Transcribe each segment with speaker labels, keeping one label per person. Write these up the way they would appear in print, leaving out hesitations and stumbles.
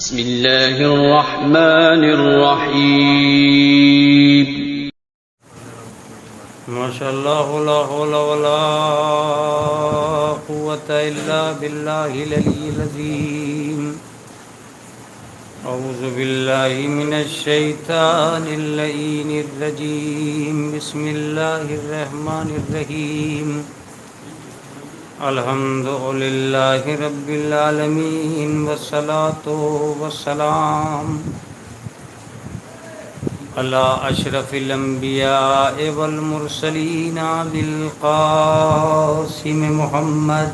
Speaker 1: بسم اللہ الرحمن الرحیم
Speaker 2: ماشاء اللہ لا حول ولا قوة الا باللہ العلی العظیم اعوذ باللہ من الشیطان اللعین الرجیم بسم اللہ الرحمن الرحیم الحمد للہ رب العالمین والصلاة والسلام علی اشرف الانبیاء والمرسلین بالقاسم محمد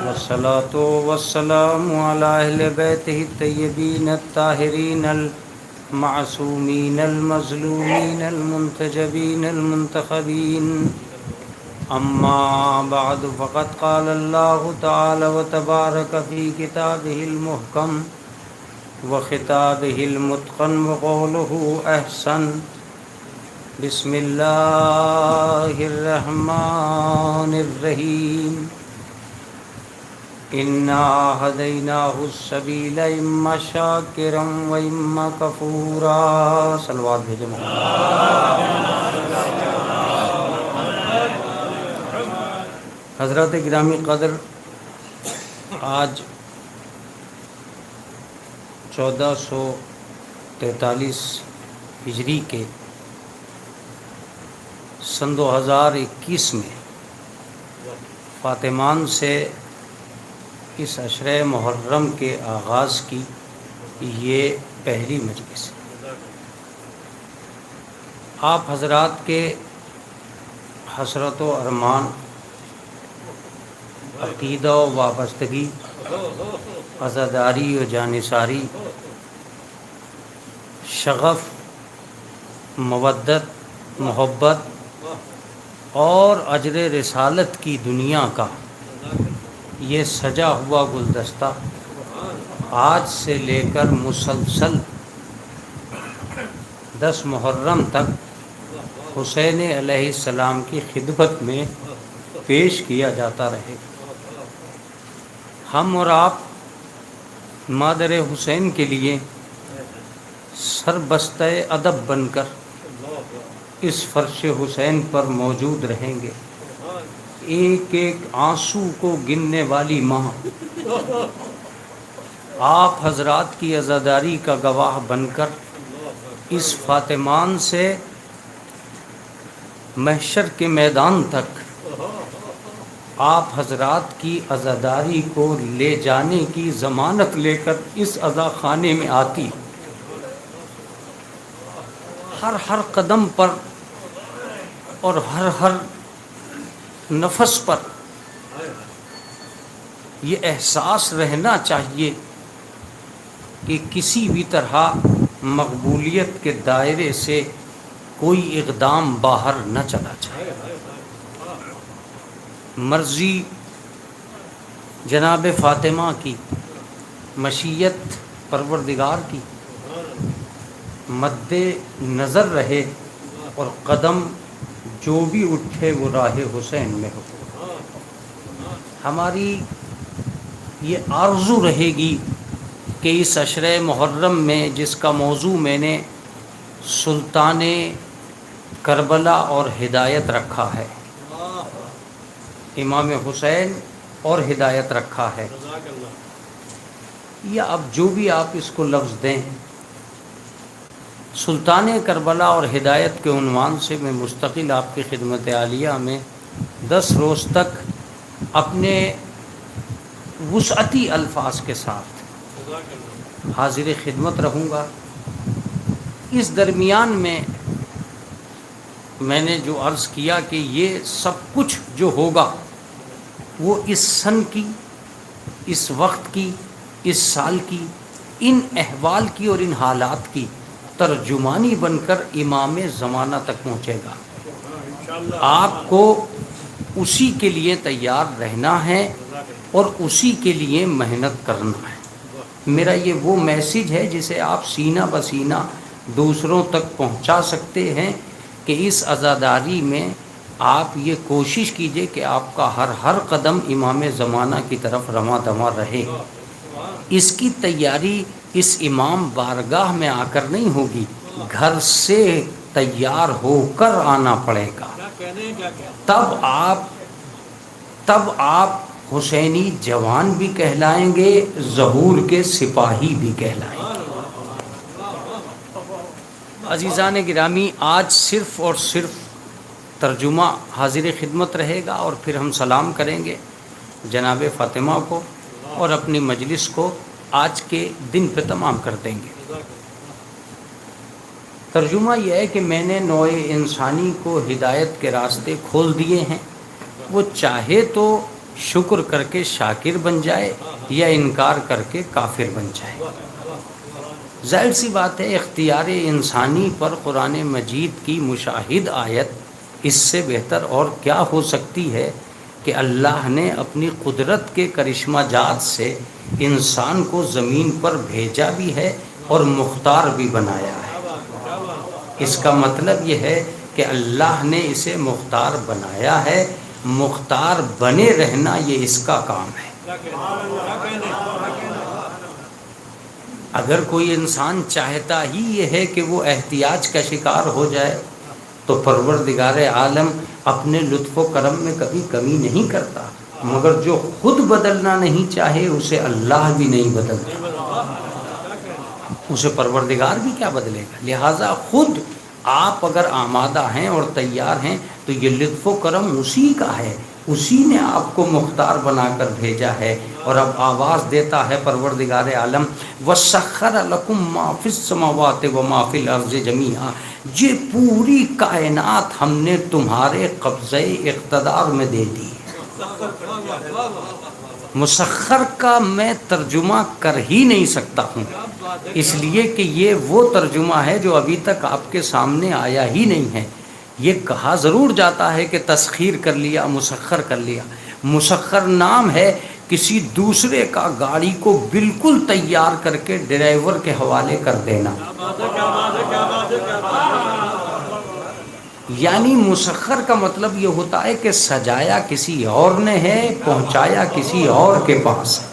Speaker 2: والصلاة والسلام علی اہل بیتہ الطیبین الطاہرین المعصومین المظلومین المنتجبین المنتخبین اما بعد فقد قال اللہ تعالی وتبارک فی کتابہ المحکم وخطابہ المتقن وقولہ احسن بسم اللہ الرحمن الرحیم انا ہدیناہ السبیل اما شاکرا و اما کفورا صلوات بھیجے حضرات گرامی قدر، آج 1443 ہجری کے سن 2021 میں فاطمان سے اس عشرہ محرم کے آغاز کی یہ پہلی مجلس ہے۔ آپ حضرات کے حسرت و ارمان، عقیدہ و وابستگی، عزاداری و جانثاری، شغف، مودت، محبت اور اجر رسالت کی دنیا کا یہ سجا ہوا گلدستہ آج سے لے کر مسلسل 10 محرم تک حسین علیہ السلام کی خدمت میں پیش کیا جاتا رہے۔ ہم اور آپ مادر حسین کے لیے سربستہ ادب بن کر اس فرش حسین پر موجود رہیں گے۔ ایک ایک آنسو کو گننے والی ماں آپ حضرات کی عزاداری کا گواہ بن کر اس فاطمان سے محشر کے میدان تک آپ حضرات کی عزاداری کو لے جانے کی ضمانت لے کر اس عزا خانے میں آتی۔ ہر قدم پر اور ہر نفس پر یہ احساس رہنا چاہیے کہ کسی بھی طرح مقبولیت کے دائرے سے کوئی اقدام باہر نہ چلا جائے۔ مرضی جناب فاطمہ کی، مشیت پروردگار کی مد نظر رہے اور قدم جو بھی اٹھے وہ راہ حسین میں ہو۔ ہماری یہ آرزو رہے گی کہ اس عشرہ محرم میں جس کا موضوع میں نے سلطان کربلا اور ہدایت رکھا ہے، امام حسین اور ہدایت رکھا ہے، یا اب جو بھی آپ اس کو لفظ دیں، سلطان کربلا اور ہدایت کے عنوان سے میں مستقل آپ کی خدمت عالیہ میں 10 روز تک اپنے وسعتی الفاظ کے ساتھ حاضر خدمت رہوں گا۔ اس درمیان میں نے جو عرض کیا کہ یہ سب کچھ جو ہوگا وہ اس سن کی، اس وقت کی، اس سال کی، ان احوال کی اور ان حالات کی ترجمانی بن کر امام زمانہ تک پہنچے گا۔ آپ کو اسی کے لیے تیار رہنا ہے اور اسی کے لیے محنت کرنا ہے۔ میرا یہ وہ میسیج ہے جسے آپ سینہ بسینہ دوسروں تک پہنچا سکتے ہیں کہ اس عزاداری میں آپ یہ کوشش کیجئے کہ آپ کا ہر قدم امام زمانہ کی طرف رواں دواں رہے. اس کی تیاری اس امام بارگاہ میں آ کر نہیں ہوگی، گھر سے تیار ہو کر آنا پڑے گا. تب آپ حسینی جوان بھی کہلائیں گے، ظہور کے سپاہی بھی کہلائیں گے. عزیزان گرامی، آج صرف اور صرف ترجمہ حاضر خدمت رہے گا، اور پھر ہم سلام کریں گے جناب فاطمہ کو اور اپنی مجلس کو آج کے دن پہ تمام کر دیں گے. ترجمہ یہ ہے کہ میں نے نوع انسانی کو ہدایت کے راستے کھول دیے ہیں، وہ چاہے تو شکر کر کے شاکر بن جائے یا انکار کر کے کافر بن جائے. ظاہر سی بات ہے، اختیار انسانی پر قرآن مجید کی مشاہد آیت اس سے بہتر اور کیا ہو سکتی ہے کہ اللہ نے اپنی قدرت کے کرشمہ جات سے انسان کو زمین پر بھیجا بھی ہے اور مختار بھی بنایا ہے. اس کا مطلب یہ ہے کہ اللہ نے اسے مختار بنایا ہے، مختار بنے رہنا یہ اس کا کام ہے. اگر کوئی انسان چاہتا ہی یہ ہے کہ وہ احتیاج کا شکار ہو جائے تو پروردگار عالم اپنے لطف و کرم میں کبھی کمی نہیں کرتا، مگر جو خود بدلنا نہیں چاہے اسے اللہ بھی نہیں بدلتا، اسے پروردگار بھی کیا بدلے گا. لہٰذا خود آپ اگر آمادہ ہیں اور تیار ہیں تو یہ لطف و کرم اسی کا ہے، اسی نے آپ کو مختار بنا کر بھیجا ہے. اور اب آواز دیتا ہے پروردگار عالم، وَسَخَّرَ لَكُم مَّا فِي السَّمَاوَاتِ وَمَا فِي الْأَرْضِ جَمِيعًا، یہ پوری کائنات ہم نے تمہارے قبضۂ اقتدار میں دے دی. مسخر کا میں ترجمہ کر ہی نہیں سکتا ہوں، اس لیے کہ یہ وہ ترجمہ ہے جو ابھی تک آپ کے سامنے آیا ہی نہیں ہے. یہ کہا ضرور جاتا ہے کہ تسخیر کر لیا، مسخر کر لیا. مسخر نام ہے کسی دوسرے کا گاڑی کو بالکل تیار کر کے ڈرائیور کے حوالے کر دینا. یعنی مسخر کا مطلب یہ ہوتا ہے کہ سجایا کسی اور نے ہے، پہنچایا کسی اور کے پاس ہے.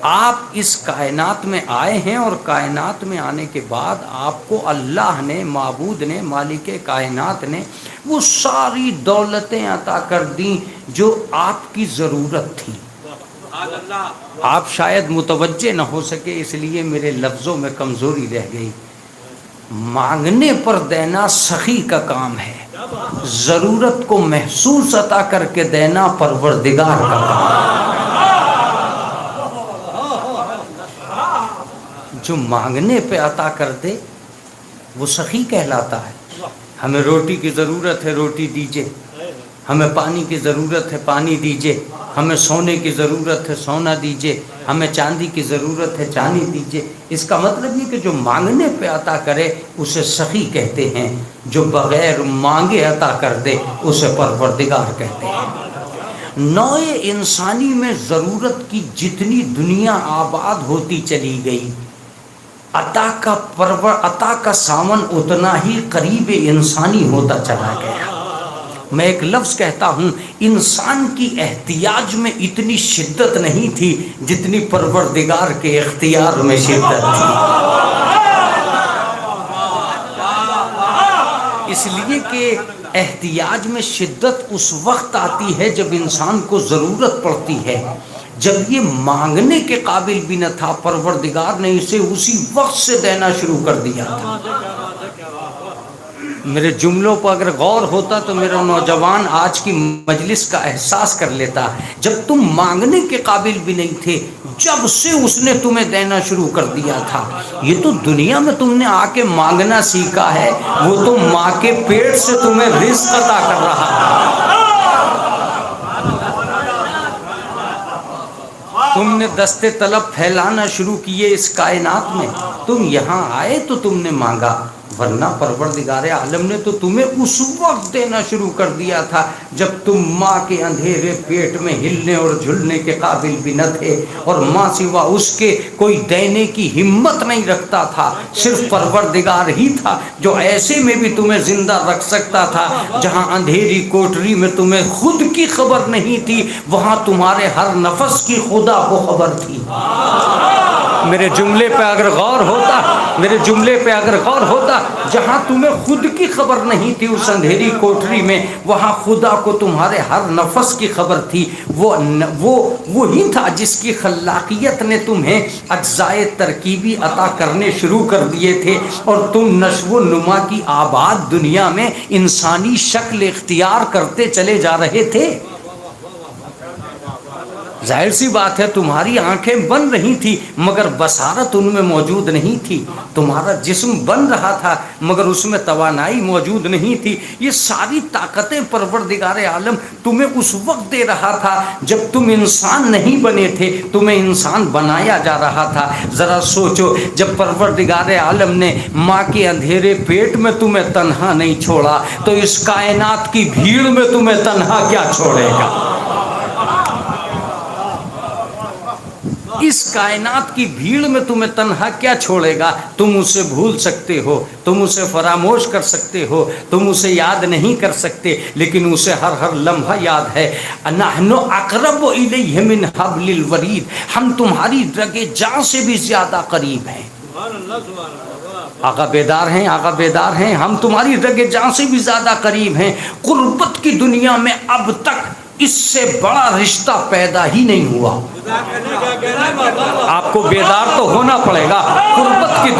Speaker 2: آپ اس کائنات میں آئے ہیں اور کائنات میں آنے کے بعد آپ کو اللہ نے، معبود نے، مالک کائنات نے وہ ساری دولتیں عطا کر دیں جو آپ کی ضرورت تھی. آپ شاید متوجہ نہ ہو سکے، اس لیے میرے لفظوں میں کمزوری رہ گئی. مانگنے پر دینا سخی کا کام ہے، ضرورت کو محسوس عطا کر کے دینا پروردگار کا کام ہے. جو مانگنے پہ عطا کر دے وہ سخی کہلاتا ہے. ہمیں روٹی کی ضرورت ہے، روٹی دیجئے. ہمیں پانی کی ضرورت ہے، پانی دیجئے. ہمیں سونے کی ضرورت ہے، سونا دیجئے. ہمیں چاندی کی ضرورت ہے، چاندی دیجئے. اس کا مطلب یہ کہ جو مانگنے پہ عطا کرے اسے سخی کہتے ہیں، جو بغیر مانگے عطا کر دے اسے پروردگار کہتے ہیں. نوع انسانی میں ضرورت کی جتنی دنیا آباد ہوتی چلی گئی، عطا کا سامان اتنا ہی قریب انسانی ہوتا چلا گیا. میں ایک لفظ کہتا ہوں، انسان کی احتیاج میں اتنی شدت نہیں تھی جتنی پروردگار کے اختیار میں شدت تھی. اس لیے کہ احتیاج میں شدت اس وقت آتی ہے جب انسان کو ضرورت پڑتی ہے. جب یہ مانگنے کے قابل بھی نہ تھا، پروردگار نے اسے اسی وقت سے دینا شروع کر دیا تھا. میرے جملوں پر اگر غور ہوتا تو میرا نوجوان آج کی مجلس کا احساس کر لیتا. جب تم مانگنے کے قابل بھی نہیں تھے، جب سے اس نے تمہیں دینا شروع کر دیا تھا. یہ تو دنیا میں تم نے آ کے مانگنا سیکھا ہے، وہ تو ماں کے پیٹ سے تمہیں رزق عطا کر رہا ہے. تم نے دستے طلب پھیلانا شروع کیے اس کائنات میں. تم یہاں آئے تو تم نے مانگا، ورنہ پروردگار عالم نے تو تمہیں اس وقت دینا شروع کر دیا تھا جب تم ماں کے اندھیرے پیٹ میں ہلنے اور جھلنے کے قابل بھی نہ تھے، اور ماں سوا اس کے کوئی دینے کی ہمت نہیں رکھتا تھا، صرف پروردگار ہی تھا جو ایسے میں بھی تمہیں زندہ رکھ سکتا تھا جہاں اندھیری کوٹری میں تمہیں خود کی خبر نہیں تھی، وہاں تمہارے ہر نفس کی خدا کو خبر تھی۔ میرے جملے پہ اگر غور ہوتا، میرے جملے پہ اگر غور ہوتا، جہاں تمہیں خود کی خبر نہیں تھی اس اندھیری کوٹری میں، وہاں خدا کو تمہارے ہر نفس کی خبر تھی۔ وہی تھا جس کی خلاقیت نے تمہیں اجزائے ترکیبی عطا کرنے شروع کر دیے تھے، اور تم نشو و نما کی آباد دنیا میں انسانی شکل اختیار کرتے چلے جا رہے تھے۔ ظاہر سی بات ہے تمہاری آنکھیں بن رہی تھی مگر بصارت ان میں موجود نہیں تھی، تمہارا جسم بن رہا تھا مگر اس میں توانائی موجود نہیں تھی۔ یہ ساری طاقتیں پروردگار عالم تمہیں اس وقت دے رہا تھا جب تم انسان نہیں بنے تھے، تمہیں انسان بنایا جا رہا تھا۔ ذرا سوچو، جب پروردگار عالم نے ماں کے اندھیرے پیٹ میں تمہیں تنہا نہیں چھوڑا تو اس کائنات کی بھیڑ میں تمہیں تنہا کیا چھوڑے گا؟ اس کائنات کی بھیڑ میں تمہیں تنہا کیا چھوڑے گا؟ تم اسے بھول سکتے ہو، تم اسے فراموش کر سکتے ہو، تم اسے یاد نہیں کر سکتے، لیکن اسے ہر لمحہ یاد ہے۔ نحن اقرب الیہ من حبل الورید، ہم تمہاری رگ جاں سے بھی زیادہ قریب ہیں۔ آقا بیدار ہیں، آقا بیدار ہیں، ہم تمہاری رگ جاں سے بھی زیادہ قریب ہیں۔ قربت کی دنیا میں اب تک اس سے بڑا رشتہ پیدا ہی نہیں ہوا۔ آپ کو بیدار تو ہونا پڑے گا۔ قربت کی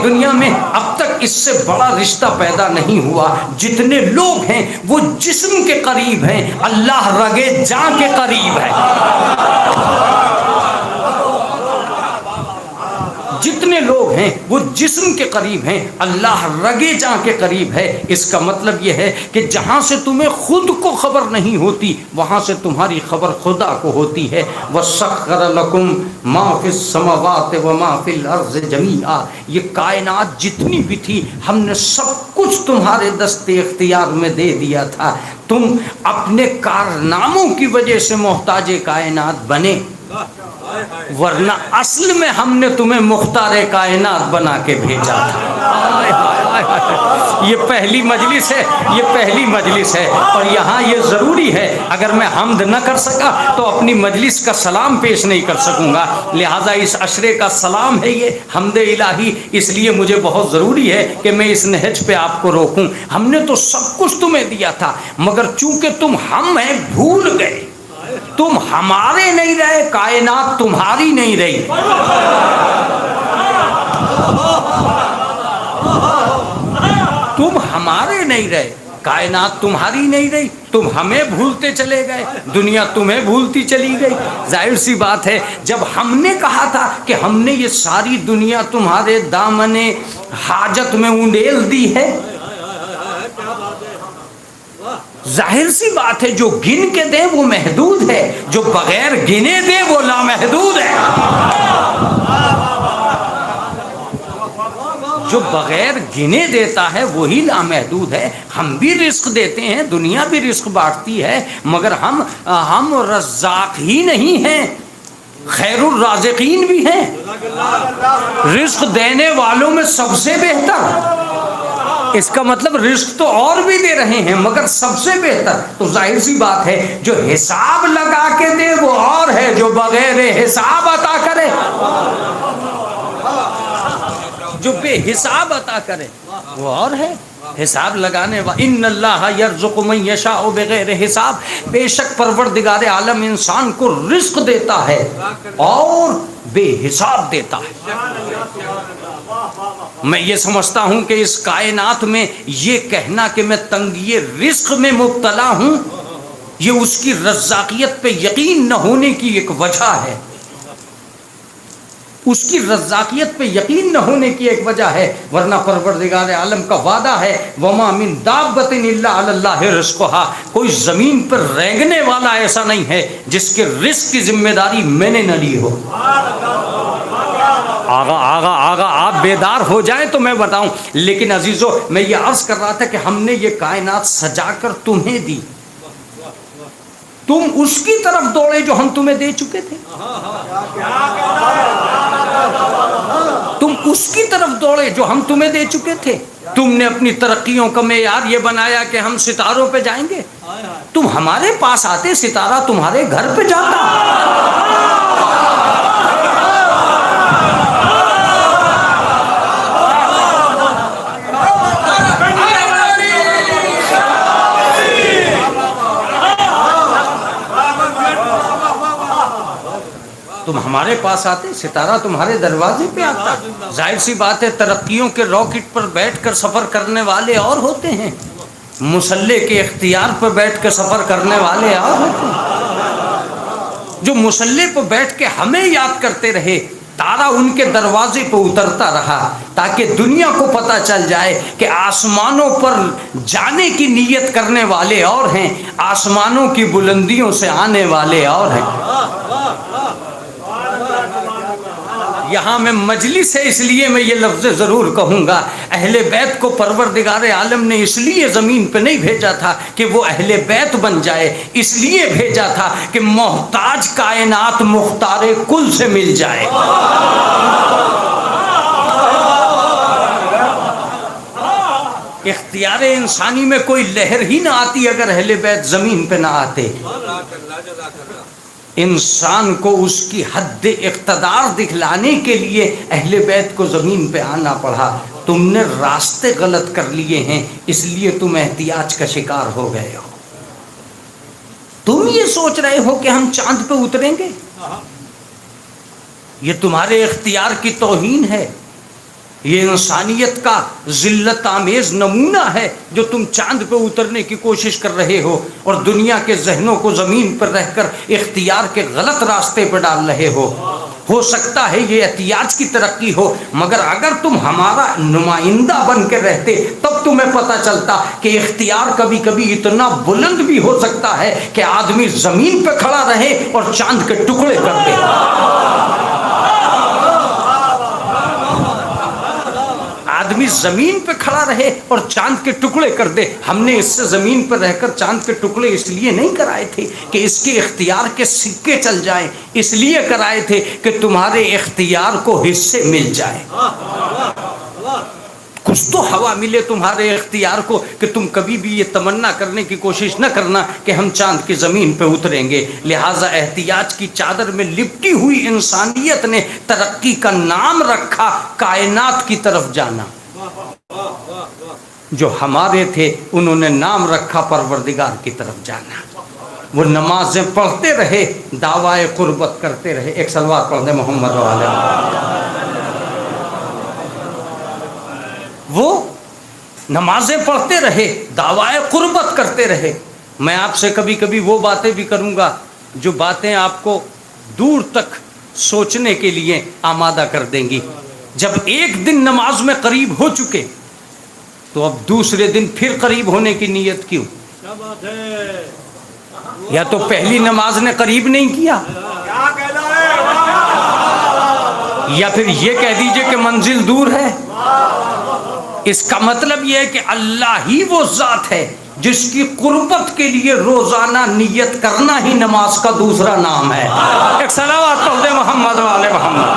Speaker 2: دنیا میں اب تک اس سے بڑا رشتہ پیدا نہیں ہوا۔ جتنے لوگ ہیں وہ جسم کے قریب ہیں، اللہ رگے جاں کے قریب ہے۔ جتنے لوگ ہیں وہ جسم کے قریب ہیں، اللہ رگے جاں کے قریب ہے۔ اس کا مطلب یہ ہے کہ جہاں سے تمہیں خود کو خبر نہیں ہوتی وہاں سے تمہاری خبر خدا کو ہوتی ہے۔ وَسَخَّرَ لَكُم مَا فِي السَّمَاوَاتِ وَمَا فِي الْأَرْضِ جَمِيعًا، یہ کائنات جتنی بھی تھی ہم نے سب کچھ تمہارے دست اختیار میں دے دیا تھا۔ تم اپنے کارناموں کی وجہ سے محتاج کائنات بنے، ورنہ اصل میں ہم نے تمہیں مختار کائنات بنا کے بھیجا تھا۔ یہ پہلی مجلس ہے، یہ پہلی مجلس ہے، اور یہاں یہ ضروری ہے، اگر میں حمد نہ کر سکا تو اپنی مجلس کا سلام پیش نہیں کر سکوں گا، لہٰذا اس عشرے کا سلام ہے یہ حمد الہی، اس لیے مجھے بہت ضروری ہے کہ میں اس نہج پہ آپ کو روکوں۔ ہم نے تو سب کچھ تمہیں دیا تھا مگر چونکہ تم ہم ہیں بھول گئے، تم ہمارے نہیں رہے، کائنات تمہاری نہیں رہی۔ تم ہمارے نہیں رہے، کائنات تمہاری نہیں رہی، تم ہمیں بھولتے چلے گئے، دنیا تمہیں بھولتی چلی گئی۔ ظاہر سی بات ہے جب ہم نے کہا تھا کہ ہم نے یہ ساری دنیا تمہارے دامن حاجت میں انڈیل دی ہے، ظاہر سی بات ہے جو گن کے دے وہ محدود ہے، جو بغیر گنے دے وہ لامحدود ہے۔ جو بغیر گنے دیتا ہے وہی لامحدود ہے۔ ہم بھی رزق دیتے ہیں، دنیا بھی رزق بانٹتی ہے، مگر ہم رزاق ہی نہیں ہیں، خیر الرازقین بھی ہیں، رزق دینے والوں میں سب سے بہتر۔ اس کا مطلب رزق تو اور بھی دے رہے ہیں مگر سب سے بہتر، تو ظاہر سی بات ہے جو حساب لگا کے دے وہ اور ہے، جو بغیر حساب عطا کرے، جو بے حساب عطا کرے وہ اور ہے۔ حساب لگانے ان اللہ یرزق من یشاء بغیر حساب، بے شک پروردگار عالم انسان کو رزق دیتا ہے اور بے حساب دیتا ہے۔ میں یہ سمجھتا ہوں کہ اس کائنات میں یہ کہنا کہ میں تنگی رزق میں مبتلا ہوں، یہ اس کی رزاقیت پہ یقین نہ ہونے کی ایک وجہ ہے، اس کی رزاقیت پہ یقین نہ ہونے کی ایک وجہ ہے، ورنہ پروردگار عالم کا وعدہ ہے وما من دابۃ الا علی اللہ رزقها، کوئی زمین پر رینگنے والا ایسا نہیں ہے جس کے رزق کی ذمہ داری میں نے نہ لی ہو۔ آغا آپ بیدار ہو جائیں تو میں بتاؤں. لیکن عزیزو میں یہ عرض کر رہا تھا کہ ہم نے یہ کائنات سجا کر تمہیں دی، تم اس کی طرف دوڑے جو ہم تمہیں دے چکے تھے. تم اس کی طرف دوڑے جو ہم تمہیں دے چکے تھے. تم نے اپنی ترقیوں کا معیار یہ بنایا کہ ہم ستاروں پہ جائیں گے. تم ہمارے پاس آتے ستارہ تمہارے گھر پہ جاتا. تم ہمارے پاس آتے ستارہ تمہارے دروازے پہ آتا. ظاہر سی بات ہے ترقیوں کے راکٹ پر بیٹھ کر سفر کرنے والے اور ہوتے ہیں، مسلح کے اختیار پر بیٹھ کر سفر کرنے والے اور ہوتے ہیں. جو مسلح پر بیٹھ کے ہمیں یاد کرتے رہے، تارا ان کے دروازے پہ اترتا رہا تاکہ دنیا کو پتہ چل جائے کہ آسمانوں پر جانے کی نیت کرنے والے اور ہیں، آسمانوں کی بلندیوں سے آنے والے اور ہیں. یہاں میں مجلس ہے اس لیے میں یہ لفظ ضرور کہوں گا، اہل بیت کو پروردگار عالم نے اس لیے زمین پہ نہیں بھیجا تھا کہ وہ اہل بیت بن جائے، اس لیے بھیجا تھا کہ محتاج کائنات مختار کل سے مل جائے. اختیار انسانی میں کوئی لہر ہی نہ آتی اگر اہل بیت زمین پہ نہ آتے. انسان کو اس کی حد اقتدار دکھلانے کے لیے اہل بیت کو زمین پہ آنا پڑا. تم نے راستے غلط کر لیے ہیں اس لیے تم احتیاج کا شکار ہو گئے ہو. تم یہ سوچ رہے ہو کہ ہم چاند پہ اتریں گے، یہ تمہارے اختیار کی توہین ہے. یہ انسانیت کا ذلت آمیز نمونہ ہے جو تم چاند پہ اترنے کی کوشش کر رہے ہو اور دنیا کے ذہنوں کو زمین پر رہ کر اختیار کے غلط راستے پہ ڈال رہے ہو. ہو سکتا ہے یہ احتیاج کی ترقی ہو، مگر اگر تم ہمارا نمائندہ بن کے رہتے تب تمہیں پتہ چلتا کہ اختیار کبھی کبھی اتنا بلند بھی ہو سکتا ہے کہ آدمی زمین پہ کھڑا رہے اور چاند کے ٹکڑے کر دے. آدمی زمین پہ کھڑا رہے اور چاند کے ٹکڑے کر دے. ہم نے اس سے زمین پر رہ کر چاند کے ٹکڑے اس لیے نہیں کرائے تھے کہ اس کے اختیار کے سکے چل جائیں، اس لیے کرائے تھے کہ تمہارے اختیار کو حصے مل جائے. کچھ تو ہوا ملے تمہارے اختیار کو کہ تم کبھی بھی یہ تمنا کرنے کی کوشش نہ کرنا کہ ہم چاند کی زمین پہ اتریں گے. لہٰذا احتیاج کی چادر میں لپٹی ہوئی انسانیت نے ترقی کا نام رکھا کائنات کی طرف جانا. جو ہمارے تھے انہوں نے نام رکھا پروردگار کی طرف جانا. وہ نمازیں پڑھتے رہے، دعوائے قربت کرتے رہے. ایک صلوات پڑھ دیں محمد والے. وہ نمازیں پڑھتے رہے، دعوائے قربت کرتے رہے. میں آپ سے کبھی کبھی وہ باتیں بھی کروں گا جو باتیں آپ کو دور تک سوچنے کے لیے آمادہ کر دیں گی. جب ایک دن نماز میں قریب ہو چکے تو اب دوسرے دن پھر قریب ہونے کی نیت کیوں؟ یا تو پہلی نماز نے قریب نہیں کیا، یا پھر یہ کہہ دیجئے کہ منزل دور ہے. اس کا مطلب یہ ہے کہ اللہ ہی وہ ذات ہے جس کی قربت کے لیے روزانہ نیت کرنا ہی نماز کا دوسرا نام ہے. ایک صلوات پڑھ دیں محمد والے محمد.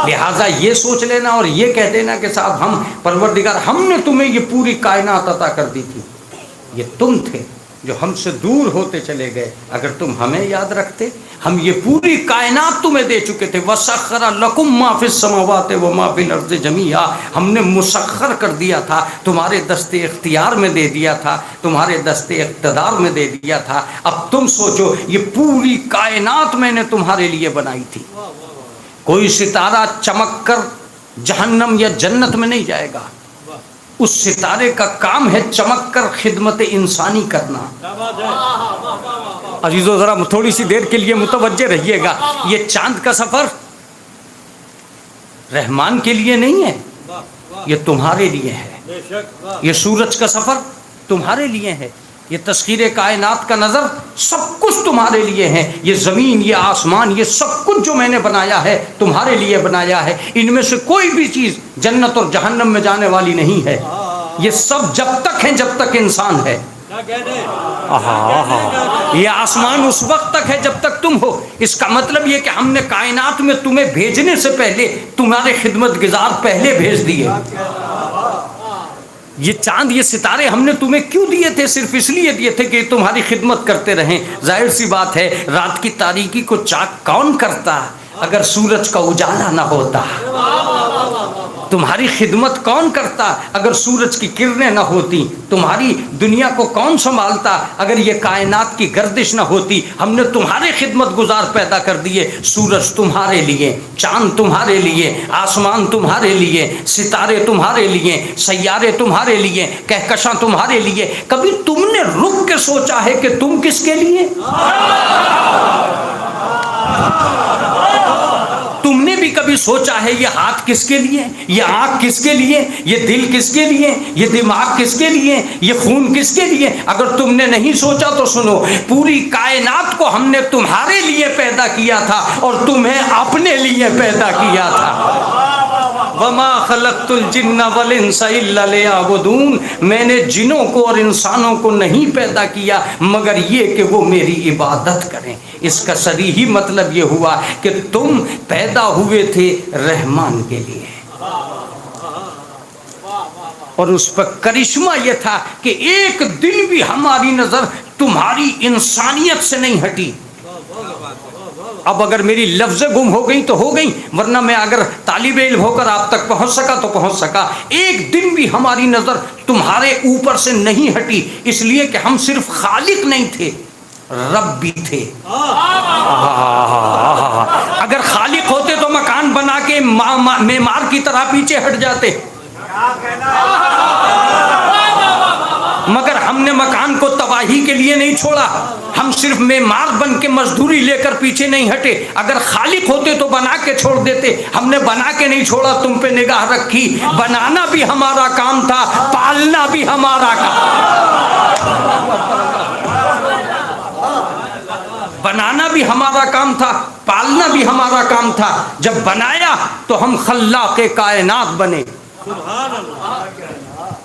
Speaker 2: لہٰذا یہ سوچ لینا اور یہ کہہ دینا کہ صاحب ہم پروردگار ہم نے تمہیں یہ پوری کائنات عطا کر دی تھی، یہ تم تھے جو ہم سے دور ہوتے چلے گئے. اگر تم ہمیں یاد رکھتے ہم یہ پوری کائنات تمہیں دے چکے تھے. وَسَخَّرَ لَكُم مَّا فِي السَّمَاوَاتِ وَمَا فِي الْأَرْضِ جَمِيعًا. ہم نے مسخر کر دیا تھا، تمہارے دستے اختیار میں دے دیا تھا، تمہارے دستے اقتدار میں دے دیا تھا. اب تم سوچو یہ پوری کائنات میں نے تمہارے لیے بنائی تھی. کوئی ستارہ چمک کر جہنم یا جنت میں نہیں جائے گا. اس ستارے کا کام ہے چمک کر خدمت انسانی کرنا. عزیزو ذرا تھوڑی سی دیر کے لیے متوجہ رہیے گا. یہ چاند کا سفر رحمان کے لیے نہیں ہے، یہ تمہارے لیے ہے. یہ سورج کا سفر تمہارے لیے ہے. یہ تسخیر کائنات کا نظر سب کچھ تمہارے لیے ہے، یہ زمین، یہ آسمان، یہ سب کچھ جو میں نے بنایا ہے تمہارے لیے بنایا ہے، ان میں سے کوئی بھی چیز جنت اور جہنم میں جانے والی نہیں ہے، یہ سب جب تک ہیں جب تک انسان ہے، یہ آسمان اس وقت تک ہے جب تک تم ہو۔ اس کا مطلب یہ کہ ہم نے کائنات میں تمہیں بھیجنے سے پہلے تمہارے خدمت گزار پہلے بھیج دیے۔ یہ چاند، یہ ستارے ہم نے تمہیں کیوں دیے تھے؟ صرف اس لیے دیے تھے کہ تمہاری خدمت کرتے رہیں۔ ظاہر سی بات ہے، رات کی تاریکی کو چاک کون کرتا اگر سورج کا اجالا نہ ہوتا؟ تمہاری خدمت کون کرتا اگر سورج کی کرنیں نہ ہوتی؟ تمہاری دنیا کو کون سنبھالتا اگر یہ کائنات کی گردش نہ ہوتی؟ ہم نے تمہارے خدمت گزار پیدا کر دیے، سورج تمہارے لیے، چاند تمہارے لیے، آسمان تمہارے لیے، ستارے تمہارے لیے، سیارے تمہارے لیے، کہکشاں تمہارے لیے۔ کبھی تم نے رک کے سوچا ہے کہ تم کس کے لیے؟ تم نے بھی کبھی سوچا ہے یہ ہاتھ کس کے لیے، یہ آنکھ کس کے لیے، یہ دل کس کے لیے، یہ دماغ کس کے لیے، یہ خون کس کے لیے؟ اگر تم نے نہیں سوچا تو سنو، پوری کائنات کو ہم نے تمہارے لیے پیدا کیا تھا اور تمہیں اپنے لیے پیدا کیا تھا۔ وما خلقت الجن والانس الا لیعبدون، میں نے جنوں کو اور انسانوں کو نہیں پیدا کیا مگر یہ کہ وہ میری عبادت کریں۔ اس کا صریحی مطلب یہ ہوا کہ تم پیدا ہوئے تھے رحمان کے لیے، اور اس پر کرشمہ یہ تھا کہ ایک دن بھی ہماری نظر تمہاری انسانیت سے نہیں ہٹی۔ اب اگر میری لفظیں گم ہو گئی تو ہو گئی، ورنہ میں اگر طالب علم ہو کر آپ تک پہنچ سکا تو پہنچ سکا۔ ایک دن بھی ہماری نظر تمہارے اوپر سے نہیں ہٹی، اس لیے کہ ہم صرف خالق نہیں تھے، رب بھی تھے۔ اگر خالق ہوتے تو مکان بنا کے معمار کی طرح پیچھے ہٹ جاتے، مگر ہم نے مکان کو تباہی کے لیے نہیں چھوڑا، ہم صرف معمار بن کے مزدوری لے کر پیچھے نہیں ہٹے۔ اگر خالق ہوتے تو بنا کے چھوڑ دیتے، ہم نے بنا کے نہیں چھوڑا، تم پہ نگاہ رکھی۔ بنانا بھی ہمارا کام تھا، پالنا بھی ہمارا بنانا بھی ہمارا کام تھا، پالنا بھی ہمارا کام تھا۔ جب بنایا تو ہم خلاق کائنات بنے،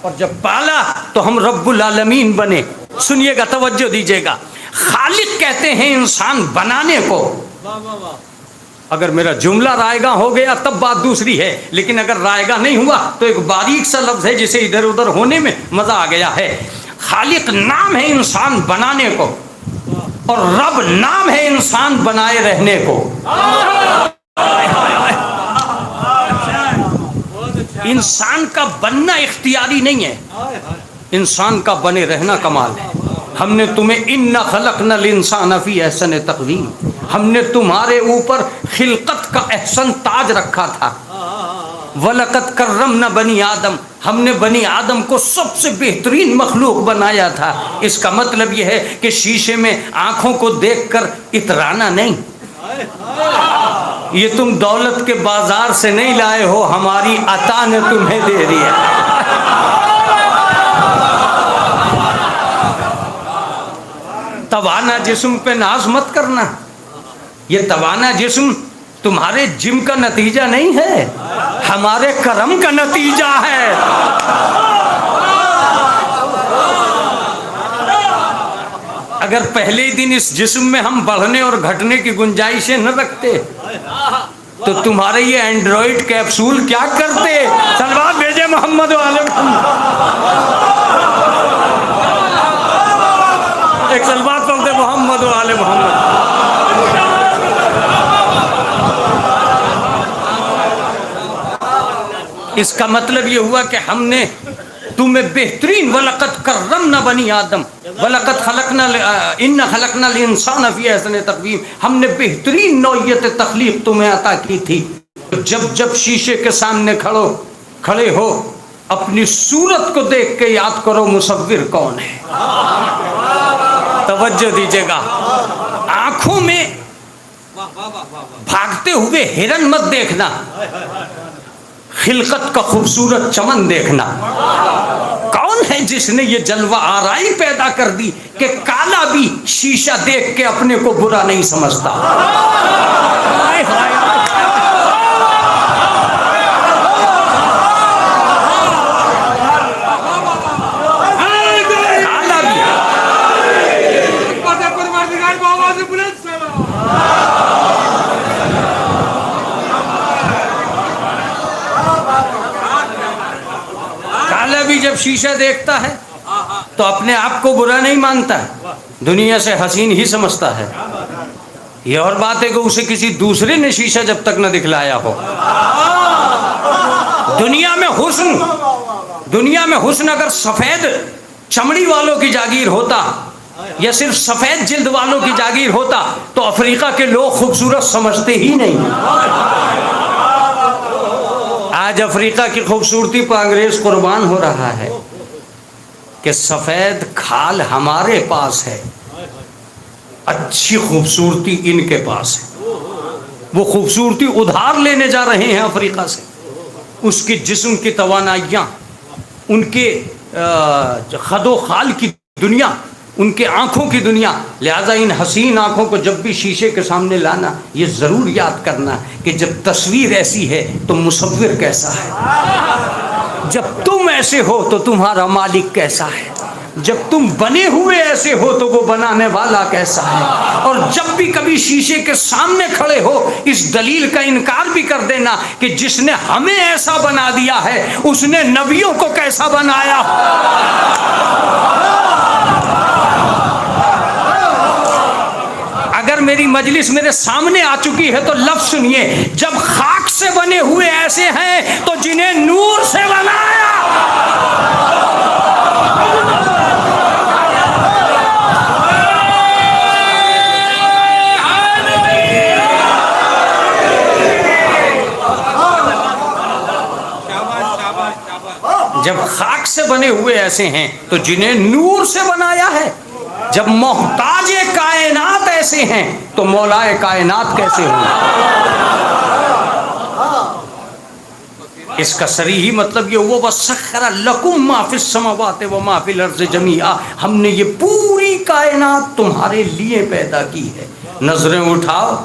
Speaker 2: اور جب پالا تو ہم رب العالمین بنے۔ سنیے گا، توجہ دیجیے گا، خالق کہتے ہیں انسان بنانے کو۔ اگر میرا جملہ رائے گاں ہو گیا تب بات دوسری ہے، لیکن اگر رائے گاں نہیں ہوا تو ایک باریک سا لفظ ہے جسے ادھر ادھر ہونے میں مزہ آ گیا ہے۔ خالق نام ہے انسان بنانے کو، اور رب نام ہے انسان بنائے رہنے کو۔ انسان کا بننا اختیاری نہیں ہے، انسان کا بنے رہنا کمال ہے۔ ہم نے تمہیں اِنَّا خَلَقْنَا الْإِنسَانَ فِي أَحْسَنِ تَقْوِيمٍ، ہم نے تمہارے اوپر خلقت کا احسن تاج رکھا تھا۔ وَلَقَدْ كَرَّمْنَا بَنِي آدم، ہم نے بنی آدم کو سب سے بہترین مخلوق بنایا تھا۔ اس کا مطلب یہ ہے کہ شیشے میں آنکھوں کو دیکھ کر اترانا نہیں، یہ تم دولت کے بازار سے نہیں لائے ہو، ہماری عطا نے تمہیں دے دی ہے۔ توانا جسم پہ ناز مت کرنا، یہ توانا جسم تمہارے جم کا نتیجہ نہیں ہے، ہمارے کرم کا نتیجہ ہے۔ اگر پہلے ہی دن اس جسم میں ہم بڑھنے اور گھٹنے کی گنجائشیں نہ رکھتے تو تمہارے یہ اینڈرائڈ کیپسول کیا کرتے؟ سلوات بھیجے محمد والے محمد، ایک سلوات پڑھتے محمد والے محمد۔ اس کا مطلب یہ ہوا کہ ہم نے تمہیں بہترین وَلَقَدْ كَرَّمْنَا بَنِي آدم وَلَقَدْ إِنَّا خَلَقْنَا الْإِنسَانَ فِي أَحْسَنِ تَقْوِيمٍ، ہم نے بہترین نوعیت تخلیق تمہیں عطا کی تھی۔ جب جب شیشے کے سامنے کھڑے ہو اپنی صورت کو دیکھ کے یاد کرو مصور کون ہے۔ توجہ دیجیے گا، آنکھوں میں بھاگتے ہوئے ہرن مت دیکھنا، خلقت کا خوبصورت چمن دیکھنا۔ کون ہے جس نے یہ جلوہ آرائی پیدا کر دی کہ کالا بھی شیشہ دیکھ کے اپنے کو برا نہیں سمجھتا. جب شیشہ دیکھتا ہے تو اپنے آپ کو برا نہیں مانتا ہے, دنیا سے حسین ہی سمجھتا ہے. یہ اور بات ہے کہ اسے کسی دوسرے نے شیشہ جب تک نہ دکھلایا ہو. دنیا میں حسن اگر سفید چمڑی والوں کی جاگیر ہوتا یا صرف سفید جلد والوں کی جاگیر ہوتا تو افریقہ کے لوگ خوبصورت سمجھتے ہی نہیں. آج افریقہ کی خوبصورتی پر انگریز قربان ہو رہا ہے کہ سفید کھال ہمارے پاس ہے, اچھی خوبصورتی ان کے پاس ہے. وہ خوبصورتی ادھار لینے جا رہے ہیں افریقہ سے. اس کی جسم کی توانائیاں, ان کے خد و خال کی دنیا, ان کے آنکھوں کی دنیا. لہذا ان حسین آنکھوں کو جب بھی شیشے کے سامنے لانا, یہ ضرور یاد کرنا کہ جب تصویر ایسی ہے تو مصور کیسا ہے, جب تم ایسے ہو تو تمہارا مالک کیسا ہے, جب تم بنے ہوئے ایسے ہو تو وہ بنانے والا کیسا ہے. اور جب بھی کبھی شیشے کے سامنے کھڑے ہو اس دلیل کا انکار بھی کر دینا کہ جس نے ہمیں ایسا بنا دیا ہے اس نے نبیوں کو کیسا بنایا. اگر میری مجلس میرے سامنے آ چکی ہے تو لفظ سنیے, جب خاک سے بنے ہوئے ایسے ہیں تو جنہیں نور سے بنایا. جب خاک سے بنے ہوئے ایسے ہیں تو جنہیں نور سے بنایا ہے. جب محتاج کائنات ایسے ہیں تو مولائے کائنات کیسے ہوں. اس کا صریحی مطلب یہ ہوا وَسَخَّرَ لَكُم مَّا فِي السَّمَاوَاتِ وَمَا فِي الْأَرْضِ جَمِيعًا, ہم نے یہ پوری کائنات تمہارے لیے پیدا کی ہے. نظریں اٹھاؤ,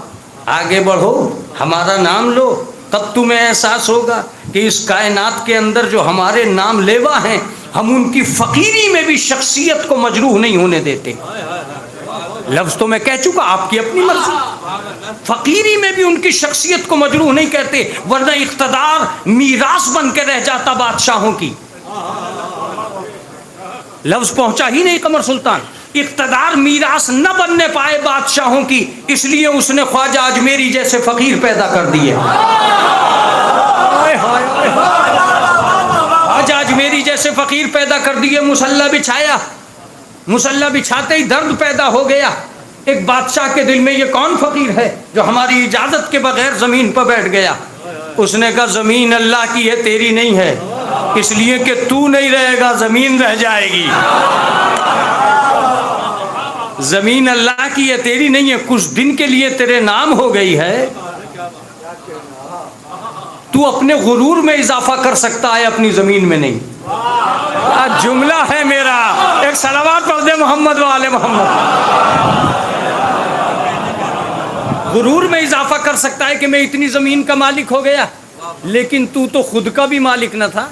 Speaker 2: آگے بڑھو, ہمارا نام لو, تب تمہیں احساس ہوگا کہ اس کائنات کے اندر جو ہمارے نام لیوا ہیں ہم ان کی فقیری میں بھی شخصیت کو مجروح نہیں ہونے دیتے. لفظ تو میں کہہ چکا, آپ کی اپنی مرضی. فقیری میں بھی ان کی شخصیت کو مجروح نہیں کہتے, ورنہ اقتدار میراث بن کے رہ جاتا بادشاہوں کی. لفظ پہنچا ہی نہیں قمر سلطان. اقتدار میراث نہ بننے پائے بادشاہوں کی, اس لیے اس نے خواجہ اجمیری جیسے فقیر پیدا کر دیے. خواجہ اجمیری جیسے فقیر پیدا کر دیے. مصلی بچھایا, مصلی بچھاتے ہی درد پیدا ہو گیا. ایک بادشاہ کے دل میں یہ کون فقیر ہے جو ہماری اجازت کے بغیر زمین پر بیٹھ گیا. اس نے کہا زمین اللہ کی ہے, تیری نہیں ہے, اس لیے کہ تو نہیں رہے گا زمین رہ جائے گی. زمین اللہ کی ہے, تیری نہیں ہے, کچھ دن کے لیے تیرے نام ہو گئی ہے. تو اپنے غرور میں اضافہ کر سکتا ہے, اپنی زمین میں نہیں. جملہ ہے میرا, ایک صلوات پڑھ دے محمد وآل محمد. غرور میں اضافہ کر سکتا ہے کہ میں اتنی زمین کا مالک ہو گیا, لیکن تو خود کا بھی مالک نہ تھا.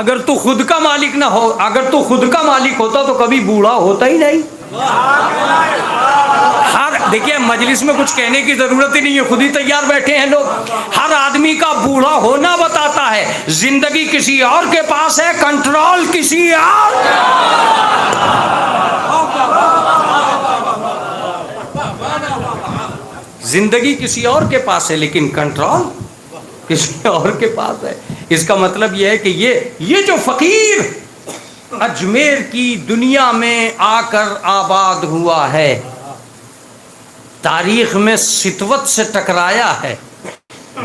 Speaker 2: اگر تو خود کا مالک نہ ہو, اگر تو خود کا مالک ہوتا تو کبھی بوڑھا ہوتا ہی نہیں. دیکھیے مجلس میں کچھ کہنے کی ضرورت ہی نہیں ہے, خود ہی تیار بیٹھے ہیں لوگ. ہر آدمی کا بوڑھا ہونا بتاتا ہے زندگی کسی اور کے پاس ہے, کنٹرول کسی اور. زندگی کسی اور کے پاس ہے لیکن کنٹرول کسی اور کے پاس ہے. اس کا مطلب یہ ہے کہ یہ جو فقیر اجمیر کی دنیا میں آ کر آباد ہوا ہے, تاریخ میں ستوت سے ٹکرایا ہے,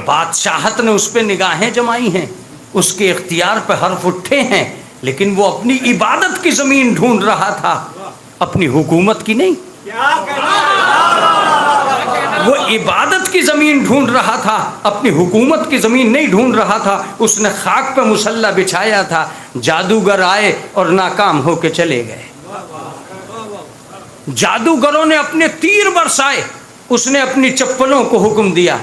Speaker 2: بادشاہت نے اس پہ نگاہیں جمائی ہیں, اس کے اختیار پہ حرف اٹھے ہیں, لیکن وہ اپنی عبادت کی زمین ڈھونڈ رہا تھا, اپنی حکومت کی نہیں. وہ عبادت عزت کی زمین ڈھونڈ رہا تھا، اپنی حکومت کی زمین نہیں ڈھونڈ رہا تھا، اس نے خاک پہ مصلی بچھایا تھا، جادوگر آئے اور ناکام ہو کے چلے گئے۔ جادوگروں نے اپنے تیر برسائے، اس نے اپنی چپلوں کو حکم دیا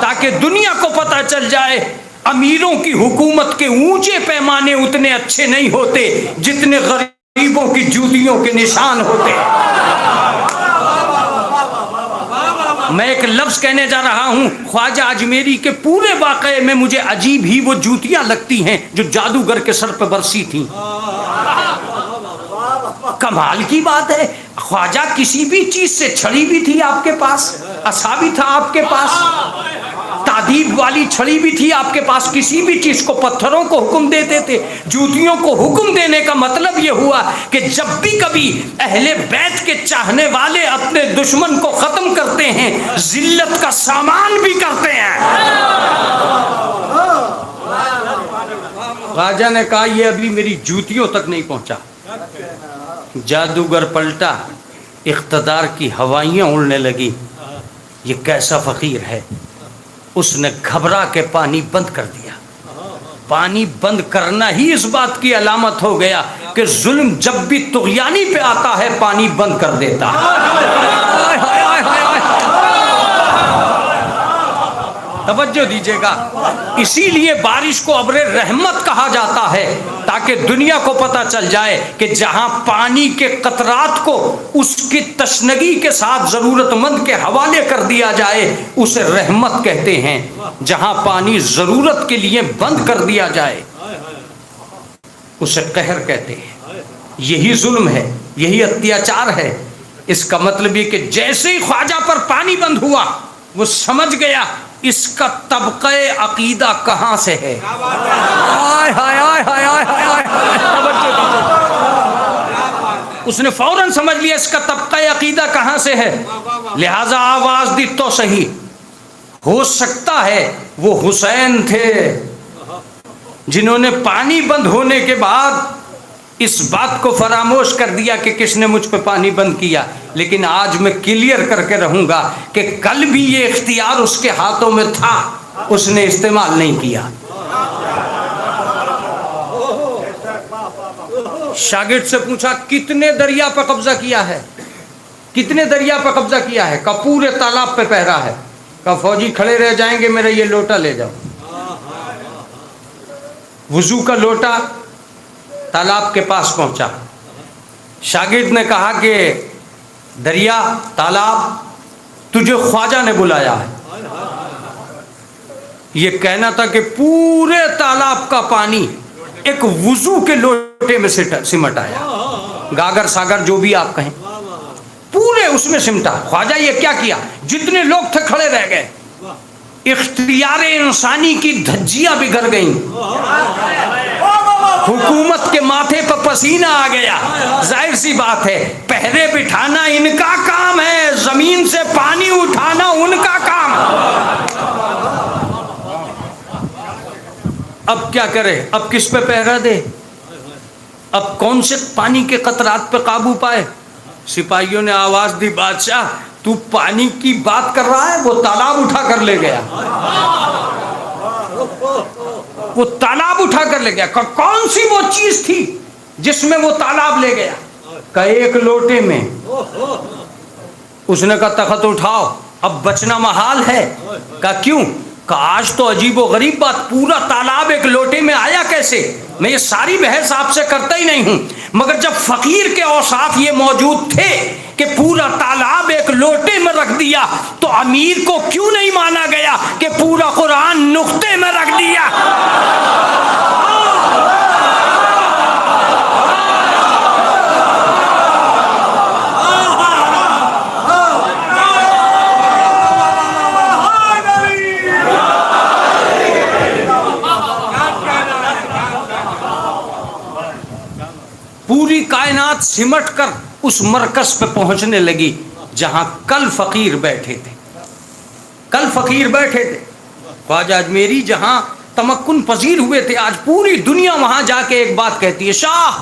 Speaker 2: تاکہ دنیا کو پتہ چل جائے امیروں کی حکومت کے اونچے پیمانے اتنے اچھے نہیں ہوتے جتنے غریبوں کی جوتیوں کے نشان ہوتے۔ میں ایک لفظ کہنے جا رہا ہوں، خواجہ اجمیری کے پورے واقعے میں مجھے عجیب ہی وہ جوتیاں لگتی ہیں جو جادوگر کے سر پہ برسی تھیں۔ کمال کی بات ہے، خواجہ کسی بھی چیز سے، چھڑی بھی تھی آپ کے پاس، عصا بھی تھا آپ کے پاس، تعدیب والی چھڑی بھی تھی آپ کے پاس، کسی بھی چیز کو، پتھروں کو حکم دیتے تھے، جوتیوں کو حکم دینے کا مطلب یہ ہوا کہ جب بھی کبھی اہل بیت کے چاہنے والے اپنے دشمن کو ختم کرتے ہیں، ذلت کا سامان بھی کرتے ہیں۔ خواجہ نے کہا یہ ابھی میری جوتیوں تک نہیں پہنچا۔ جادوگر پلٹا، اقتدار کی ہوائیاں اڑنے لگی، یہ کیسا فقیر ہے۔ اس نے گھبرا کے پانی بند کر دیا۔ پانی بند کرنا ہی اس بات کی علامت ہو گیا کہ ظلم جب بھی طغیانی پہ آتا ہے پانی بند کر دیتا ہے۔ توجہ دیجیے گا، اسی لیے بارش کو ابر رحمت کہا جاتا ہے تاکہ دنیا کو پتہ چل جائے کہ جہاں پانی کے قطرات کو اس کی تشنگی کے ساتھ ضرورت مند کے حوالے کر دیا جائے اسے رحمت کہتے ہیں، جہاں پانی ضرورت کے لیے بند کر دیا جائے اسے قہر کہتے ہیں۔ یہی ظلم ہے، یہی اتیاچار ہے۔ اس کا مطلب یہ کہ جیسے ہی خواجہ پر پانی بند ہوا وہ سمجھ گیا اس کا طبقہ عقیدہ کہاں سے ہے۔ ہائے ہائے ہائے ہائے ہائے ہائے، اس نے فوراً سمجھ لیا اس کا طبقہ عقیدہ کہاں سے ہے، لہذا آواز دی تو صحیح، ہو سکتا ہے وہ حسین تھے جنہوں نے پانی بند ہونے کے بعد اس بات کو فراموش کر دیا کہ کس نے مجھ پہ پانی بند کیا، لیکن آج میں کلیئر کر کے رہوں گا کہ کل بھی یہ اختیار اس کے ہاتھوں میں تھا، اس نے استعمال نہیں کیا۔ شاگرد سے پوچھا کتنے دریا پہ قبضہ کیا ہے، کتنے دریا پہ قبضہ کیا ہے؟ کہ پورے تالاب پہ پہرا ہے۔ کہ فوجی کھڑے رہ جائیں گے، میرا یہ لوٹا لے جاؤ۔ وضو کا لوٹا تالاب کے پاس پہنچا، شاگرد نے کہا کہ دریا، تالاب، تجھے خواجہ نے بلایا ہے۔ یہ کہنا تھا کہ پورے تالاب کا پانی ایک وضو کے لوٹے میں سمٹ آیا، گاگر ساگر جو بھی آپ کہیں، پورے اس میں سمٹا۔ خواجہ یہ کیا کیا؟ جتنے لوگ تھے کھڑے رہ گئے، اختیار انسانی کی دھجیاں بگڑ گئیں، حکومت کے ماتھے پر پسینہ آ گیا۔ ظاہر سی بات ہے پہرے بٹھانا ان کا کام ہے، زمین سے پانی اٹھانا ان کا کام۔ اب کیا کرے؟ اب کس پہ پہرا دے؟ اب کون سے پانی کے قطرات پہ قابو پائے؟ سپاہیوں نے آواز دی بادشاہ تو پانی کی بات کر رہا ہے، وہ تالاب اٹھا کر لے گیا، وہ تالاب اٹھا کر لے گیا۔ کون سی وہ چیز تھی جس میں وہ تالاب لے گیا؟ کہ ایک لوٹے میں۔ اس نے کہا تخت اٹھاؤ، اب بچنا محال ہے۔ کہا کیوں؟ کہ آج تو عجیب و غریب بات، پورا تالاب ایک لوٹے میں آیا کیسے؟ میں یہ ساری بحث آپ سے کرتا ہی نہیں ہوں، مگر جب فقیر کے اوصاف یہ موجود تھے کہ پورا تالاب ایک لوٹے میں رکھ دیا تو امیر کو کیوں نہیں مانا گیا کہ پورا قرآن نقطے میں رکھ دیا؟ پوری کائنات سمٹ کر اس مرکز پہ پہنچنے لگی جہاں کل فقیر بیٹھے تھے، کل فقیر بیٹھے تھے۔ خواجہ اجمیری جہاں تمکن پذیر ہوئے تھے، آج پوری دنیا وہاں جا کے ایک بات کہتی ہے، شاہ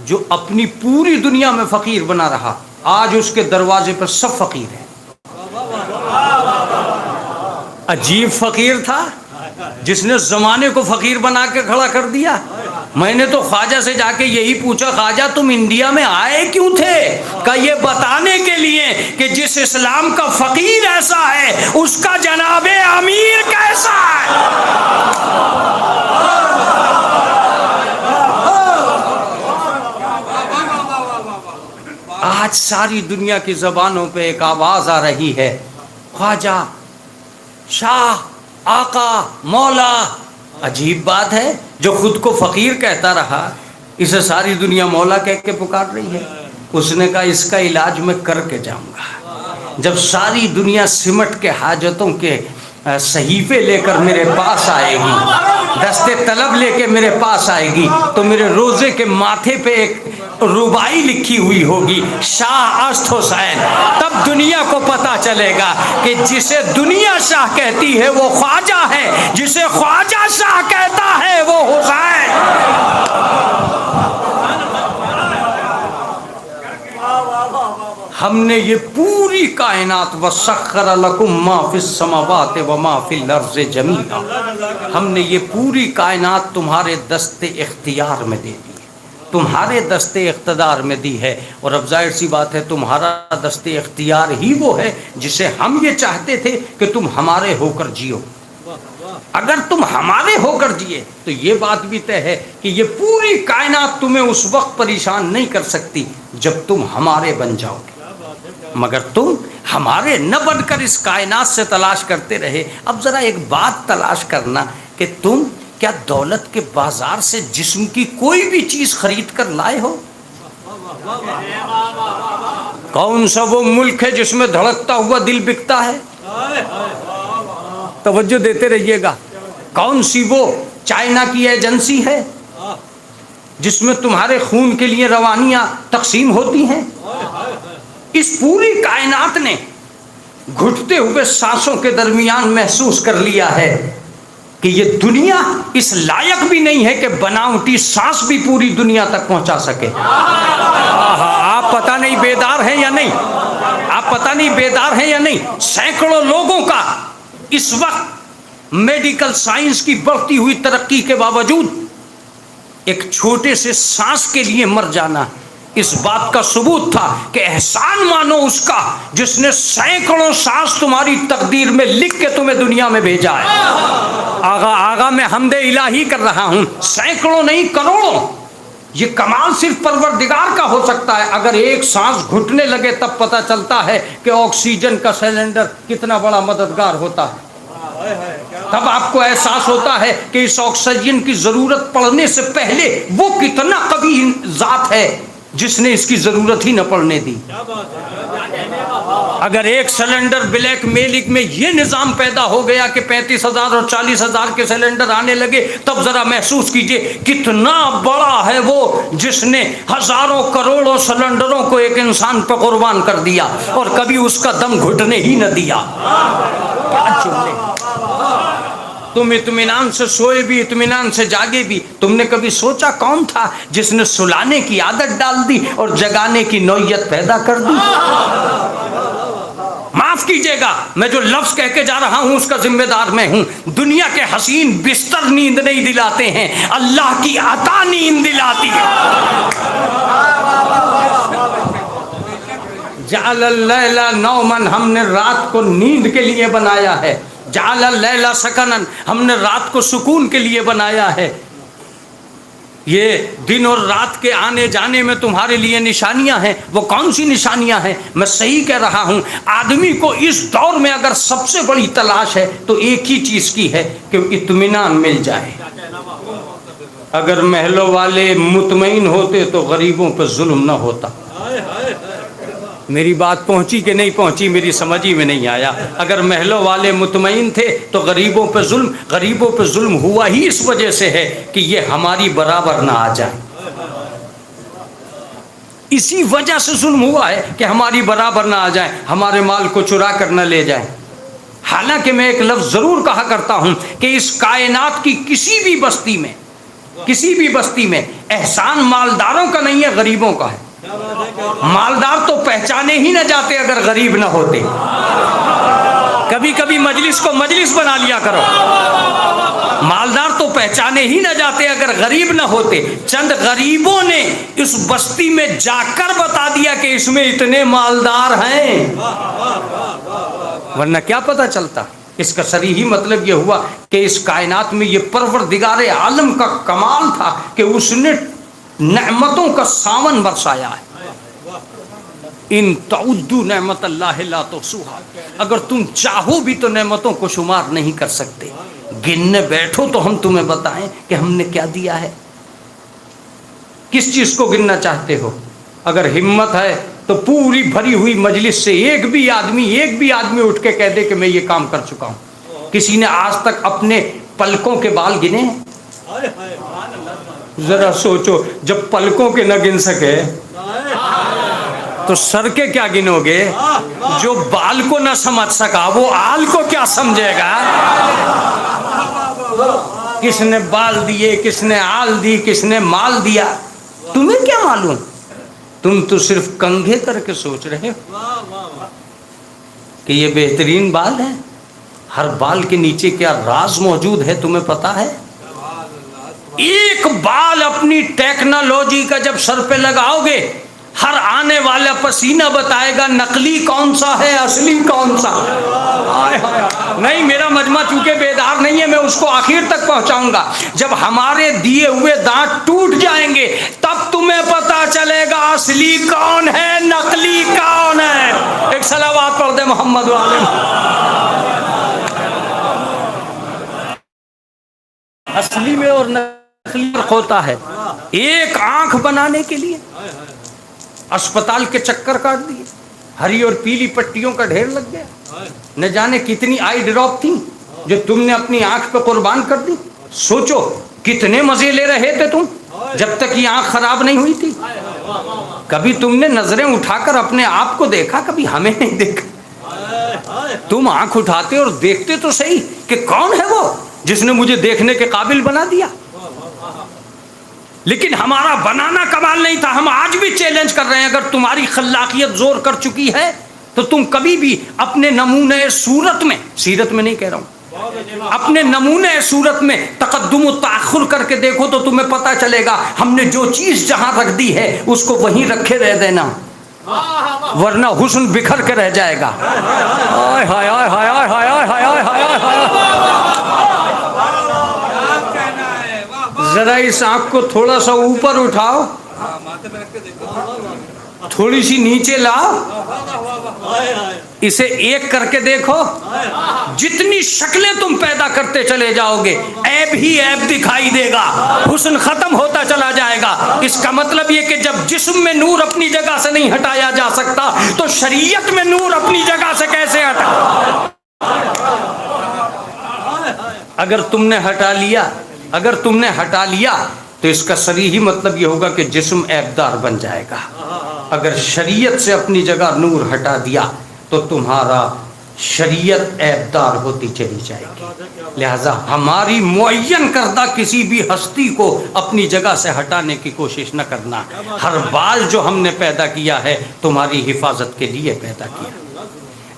Speaker 2: جو اپنی پوری دنیا میں فقیر بنا رہا، آج اس کے دروازے پر سب فقیر ہیں۔ عجیب فقیر تھا جس نے زمانے کو فقیر بنا کے کھڑا کر دیا۔ میں نے تو خواجہ سے جا کے یہی پوچھا، خواجہ تم انڈیا میں آئے کیوں تھے؟ کہ یہ بتانے کے لیے کہ جس اسلام کا فقیر ایسا ہے اس کا جناب امیر کیسا ہے۔ آج ساری دنیا کی زبانوں پہ ایک آواز آ رہی ہے، خواجہ، شاہ، آقا، مولا۔ عجیب بات ہے، جو خود کو فقیر کہتا رہا اسے ساری دنیا مولا کہہ کے پکار رہی ہے۔ اس نے کہا اس کا علاج میں کر کے جاؤں گا۔ جب ساری دنیا سمٹ کے حاجتوں کے صحیفے لے کر میرے پاس آئے گی، دستے طلب لے کے میرے پاس آئے گی، تو میرے روزے کے ماتھے پہ ایک ربائی لکھی ہوئی ہوگی، شاہ است حسین۔ تب دنیا کو پتا چلے گا کہ جسے دنیا شاہ کہتی ہے وہ خواجہ ہے، جسے خواجہ شاہ کہتا ہے وہ حسین۔ ہم نے یہ پوری کائنات وَسَخَّرَ لَكُم مَّا فِي السَّمَاوَاتِ وَمَا فِي الْأَرْضِ جَمِيعًا، ہم نے یہ پوری کائنات تمہارے دست اختیار میں دے دی، تمہارے دست اقتدار میں دی ہے۔ اور اب ظاہر سی بات ہے تمہارا دست اختیار ہی وہ ہے جسے ہم یہ چاہتے تھے کہ تم ہمارے ہو کر جیو۔ اگر تم ہمارے ہو کر جیے تو یہ بات بھی طے ہے کہ یہ پوری کائنات تمہیں اس وقت پریشان نہیں کر سکتی جب تم ہمارے بن جاؤ گے، مگر تم ہمارے نہ بن کر اس کائنات سے تلاش کرتے رہے۔ اب ذرا ایک بات تلاش کرنا کہ تم کیا دولت کے بازار سے جسم کی کوئی بھی چیز خرید کر لائے ہو؟ کون سا وہ ملک ہے جس میں دھڑکتا ہوا دل بکتا ہے؟ توجہ دیتے رہیے گا۔ کون سی وہ چائنا کی ایجنسی ہے جس میں تمہارے خون کے لیے روانیاں تقسیم ہوتی ہیں؟ اس پوری کائنات نے گھٹتے ہوئے سانسوں کے درمیان محسوس کر لیا ہے کہ یہ دنیا اس لائق بھی نہیں ہے کہ بناوٹی سانس بھی پوری دنیا تک پہنچا سکے۔ آپ پتہ نہیں بیدار ہیں یا نہیں، آپ پتہ نہیں بیدار ہیں یا نہیں، سینکڑوں لوگوں کا اس وقت میڈیکل سائنس کی بڑھتی ہوئی ترقی کے باوجود ایک چھوٹے سے سانس کے لیے مر جانا اس بات کا ثبوت تھا کہ احسان مانو اس کا جس نے سینکڑوں سانس تمہاری تقدیر میں لکھ کے تمہیں دنیا میں بھیجا ہے۔ آغا میں حمد الہی کر رہا ہوں، سینکڑوں نہیں کروڑوں۔ یہ کمال صرف پروردگار کا ہو سکتا ہے۔ اگر ایک سانس گھٹنے لگے تب پتہ چلتا ہے کہ آکسیجن کا سلنڈر کتنا بڑا مددگار ہوتا ہے۔ تب آپ کو احساس ہوتا ہے کہ اس آکسیجن کی ضرورت پڑنے سے پہلے وہ کتنا قوی ذات ہے جس نے اس کی ضرورت ہی نہ پڑنے دی۔ اگر ایک سلنڈر بلیک میلنگ میں یہ نظام پیدا ہو گیا کہ 35,000 اور 40,000 کے سلنڈر آنے لگے، تب ذرا محسوس کیجئے کتنا بڑا ہے وہ جس نے ہزاروں کروڑوں سلنڈروں کو ایک انسان پہ قربان کر دیا اور کبھی اس کا دم گھٹنے ہی نہ دیا۔ کیا جملے! تم اطمینان سے سوئے بھی، اطمینان سے جاگے بھی۔ تم نے کبھی سوچا کون تھا جس نے سلانے کی عادت ڈال دی اور جگانے کی نوعیت پیدا کر دی؟ معاف کیجئے گا، میں جو لفظ کہہ کے جا رہا ہوں اس کا ذمہ دار میں ہوں۔ دنیا کے حسین بستر نیند نہیں دلاتے ہیں، اللہ کی عطا نیند دلاتی ہے۔ جعل اللیل نوما، ہم نے رات کو نیند کے لیے بنایا ہے۔ جعل اللیل سکنا، ہم نے رات کو سکون کے لیے بنایا ہے۔ یہ دن اور رات کے آنے جانے میں تمہارے لیے نشانیاں ہیں۔ وہ کون سی نشانیاں ہیں؟ میں صحیح کہہ رہا ہوں، آدمی کو اس دور میں اگر سب سے بڑی تلاش ہے تو ایک ہی چیز کی ہے کہ اطمینان مل جائے۔ اگر محلوں والے مطمئن ہوتے تو غریبوں پہ ظلم نہ ہوتا۔ میری بات پہنچی کہ نہیں پہنچی؟ میری سمجھی میں نہیں آیا۔ اگر محلوں والے مطمئن تھے تو غریبوں پہ ظلم ہوا ہی اس وجہ سے ہے کہ یہ ہماری برابر نہ آ جائے۔ اسی وجہ سے ظلم ہوا ہے کہ ہماری برابر نہ آ جائیں، ہمارے مال کو چرا کر نہ لے جائیں۔ حالانکہ میں ایک لفظ ضرور کہا کرتا ہوں کہ اس کائنات کی کسی بھی بستی میں کسی بھی بستی میں احسان مالداروں کا نہیں ہے، غریبوں کا ہے۔ مالدار تو پہچانے ہی نہ جاتے اگر غریب نہ ہوتے۔ کبھی کبھی مجلس کو مجلس بنا لیا کرو، مالدار تو پہچانے ہی نہ جاتے اگر غریب نہ ہوتے۔ چند غریبوں نے اس بستی میں جا کر بتا دیا کہ اس میں اتنے مالدار ہیں، ورنہ کیا پتہ چلتا۔ اس کا صریحی مطلب یہ ہوا کہ اس کائنات میں یہ پروردگار عالم کا کمال تھا کہ اس نے نعمتوں کا ساون برسایا ہے۔ ان تعدوا نعمت اللہ لا تحصوها، اگر تم چاہو بھی تو نعمتوں کو شمار نہیں کر سکتے۔ گننے بیٹھو تو ہم تمہیں بتائیں کہ ہم نے کیا دیا ہے۔ کس چیز کو گننا چاہتے ہو؟ اگر ہمت ہے تو پوری بھری ہوئی مجلس سے ایک بھی آدمی اٹھ کے کہہ دے کہ میں یہ کام کر چکا ہوں۔ کسی نے آج تک اپنے پلکوں کے بال گنے ہیں؟ ذرا سوچو، جب پلکوں کے نہ گن سکے تو سر کے کیا گنو گے؟ جو بال کو نہ سمجھ سکا وہ آل کو کیا سمجھے گا؟ کس نے بال دیے، کس نے آل دی، کس نے مال دیا، تمہیں کیا معلوم؟ تم تو صرف کنگھے کر کے سوچ رہے ہو کہ یہ بہترین بال ہے۔ ہر بال کے نیچے کیا راز موجود ہے تمہیں پتا ہے؟ ایک بال اپنی ٹیکنالوجی کا جب سر پہ لگاؤ گے، ہر آنے والا پسینہ بتائے گا نقلی کون سا ہے، اصلی کون سا۔ نہیں، میرا مجمع چونکہ بیدار نہیں ہے، میں اس کو آخر تک پہنچاؤں گا۔ جب ہمارے دیے ہوئے دانت ٹوٹ جائیں گے تب تمہیں پتا چلے گا اصلی کون ہے، نقلی کون ہے۔ ایک صلوات پڑھ دے محمد والے۔ اصلی میں اور نقلی فرق ہوتا ہے۔ ایک آنکھ بنانے کے لیے اسپتال کے چکر کاٹ دیے، ہری اور پیلی پٹیوں کا ڈھیر لگ گیا، نہ جانے کتنی آئی ڈراپ تھی جو تم نے اپنی آنکھ پہ قربان کر دی۔ سوچو کتنے مزے لے رہے تھے تم جب تک یہ آنکھ خراب نہیں ہوئی تھی۔ کبھی تم نے نظریں اٹھا کر اپنے آپ کو دیکھا؟ کبھی ہمیں نہیں دیکھا۔ تم آنکھ اٹھاتے اور دیکھتے تو صحیح کہ کون ہے وہ جس نے مجھے دیکھنے کے قابل بنا دیا۔ لیکن ہمارا بنانا کمال نہیں تھا۔ ہم آج بھی چیلنج کر رہے ہیں، اگر تمہاری خلاقیت زور کر چکی ہے تو تم کبھی بھی اپنے نمونے صورت میں، سیرت میں نہیں کہہ رہا ہوں، اپنے نمونے صورت میں تقدم و تاخر کر کے دیکھو تو تمہیں پتا چلے گا ہم نے جو چیز جہاں رکھ دی ہے اس کو وہیں رکھے رہ دینا، ورنہ حسن بکھر کے رہ جائے گا۔ ہائے ہائے ہائے ہائے ہائے ہائے ہائے ہائے۔ ذرا اس آنکھ کو تھوڑا سا اوپر اٹھاؤ، تھوڑی سی نیچے لاؤ، اسے ایک کر کے دیکھو۔ جتنی شکلیں تم پیدا کرتے چلے جاؤ گے عیب ہی عیب دکھائی دے گا، حسن ختم ہوتا چلا جائے گا۔ اس کا مطلب یہ کہ جب جسم میں نور اپنی جگہ سے نہیں ہٹایا جا سکتا تو شریعت میں نور اپنی جگہ سے کیسے ہٹا؟ اگر تم نے ہٹا لیا تو اس کا صریحی مطلب یہ ہوگا کہ جسم عیبدار بن جائے گا۔ اگر شریعت سے اپنی جگہ نور ہٹا دیا تو تمہارا شریعت عیبدار ہوتی چلی جائے گی۔ لہذا ہماری معین کردہ کسی بھی ہستی کو اپنی جگہ سے ہٹانے کی کوشش نہ کرنا۔ ہر بال جو ہم نے پیدا کیا ہے تمہاری حفاظت کے لیے پیدا کیا۔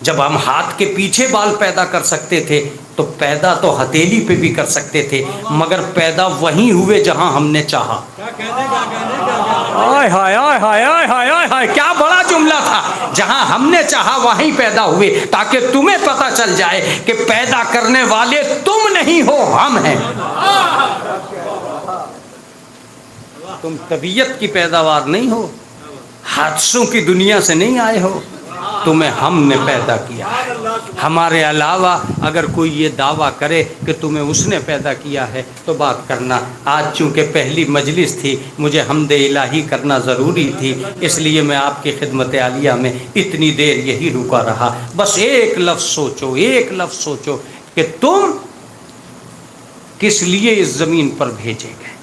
Speaker 2: جب ہم ہاتھ کے پیچھے بال پیدا کر سکتے تھے تو پیدا تو ہتھیلی پہ بھی کر سکتے تھے، مگر پیدا وہیں ہوئے جہاں ہم نے چاہا۔ ہائے ہائے ہائے ہائے ہائے ہائے، کیا بڑا جملہ تھا! جہاں ہم نے چاہا وہیں پیدا ہوئے، تاکہ تمہیں پتا چل جائے کہ پیدا کرنے والے تم نہیں ہو، ہم ہیں۔ تم طبیعت کی پیداوار نہیں ہو، حادثوں کی دنیا سے نہیں آئے ہو، تمہیں ہم نے پیدا کیا ہے۔ ہمارے علاوہ اگر کوئی یہ دعویٰ کرے کہ تمہیں اس نے پیدا کیا ہے تو بات کرنا۔ آج چونکہ پہلی مجلس تھی، مجھے حمد الہی کرنا ضروری تھی، اس لیے میں آپ کی خدمت عالیہ میں اتنی دیر یہی رکا رہا۔ بس ایک لفظ سوچو کہ تم کس لیے اس زمین پر بھیجے گئے۔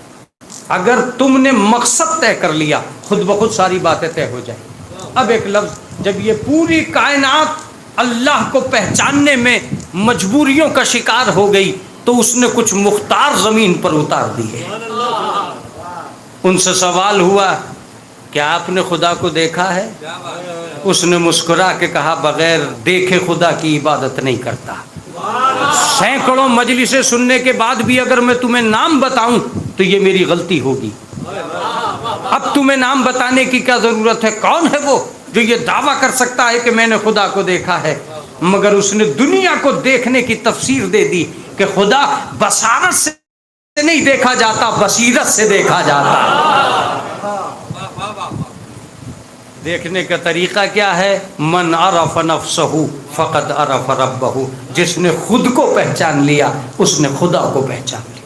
Speaker 2: اگر تم نے مقصد طے کر لیا خود بخود ساری باتیں طے ہو جائیں۔ اب ایک لفظ، جب یہ پوری کائنات اللہ کو پہچاننے میں مجبوریوں کا شکار ہو گئی تو اس نے کچھ مختار زمین پر اتار دیے. ان سے سوال ہوا کیا آپ نے خدا کو دیکھا ہے؟ اس نے مسکرا کے کہا بغیر دیکھے خدا کی عبادت نہیں کرتا. سینکڑوں مجلسیں سننے کے بعد بھی اگر میں تمہیں نام بتاؤں تو یہ میری غلطی ہوگی. اب تمہیں نام بتانے کی کیا ضرورت ہے؟ کون ہے وہ جو یہ دعویٰ کر سکتا ہے کہ میں نے خدا کو دیکھا ہے؟ مگر اس نے دنیا کو دیکھنے کی تفسیر دے دی کہ خدا بصارت سے نہیں دیکھا جاتا، بصیرت سے دیکھا جاتا. دیکھنے کا طریقہ کیا ہے؟ من عرف نفسہ فقد عرف ربہ. جس نے خود کو پہچان لیا اس نے خدا کو پہچان لیا.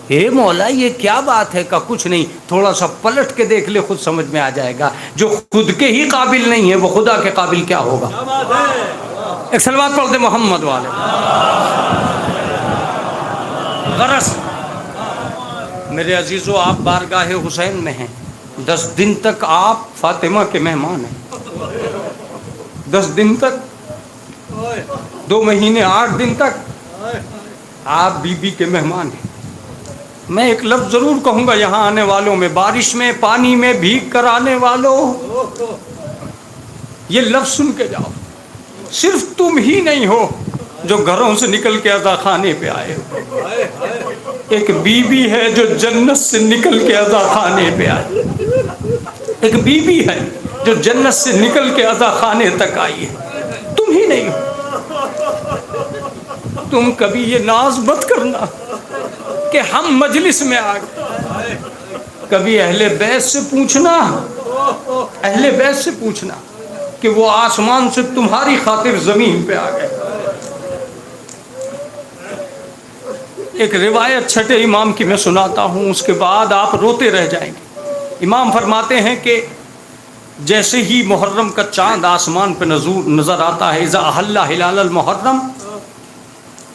Speaker 2: اے مولا یہ کیا بات ہے؟ کا کچھ نہیں، تھوڑا سا پلٹ کے دیکھ لے خود سمجھ میں آ جائے گا. جو خود کے ہی قابل نہیں ہے وہ خدا کے قابل کیا ہوگا؟ ایک صلوات پڑھ دے محمد والے. غرض میرے عزیزو، آپ بارگاہ حسین میں ہیں. 10 دن تک آپ فاطمہ کے مہمان ہیں. 10 دن تک، 2 مہینے 8 دن تک آپ بی بی کے مہمان ہیں. میں ایک لفظ ضرور کہوں گا یہاں آنے والوں میں، بارش میں پانی میں بھیگ کر آنے والوں، یہ لفظ سن کے جاؤ. صرف تم ہی نہیں ہو جو گھروں سے نکل کے عزا خانے پہ آئے. ایک بی بی ہے جو جنت سے نکل کے عزا خانے پہ آئی. ایک بی بی ہے جو جنت سے نکل کے عزا خانے تک آئی ہے. تم ہی نہیں ہو. تم کبھی یہ ناز مت کرنا کہ ہم مجلس میں آ گئے. کبھی اہل بیت سے پوچھنا، اہل بیت سے پوچھنا کہ وہ آسمان سے تمہاری خاطر زمین پہ آ گئے. ایک روایت چھٹے امام کی میں سناتا ہوں، اس کے بعد آپ روتے رہ جائیں گے. امام فرماتے ہیں کہ جیسے ہی محرم کا چاند آسمان پہ نظر آتا ہے، اذا احل ہلال المحرم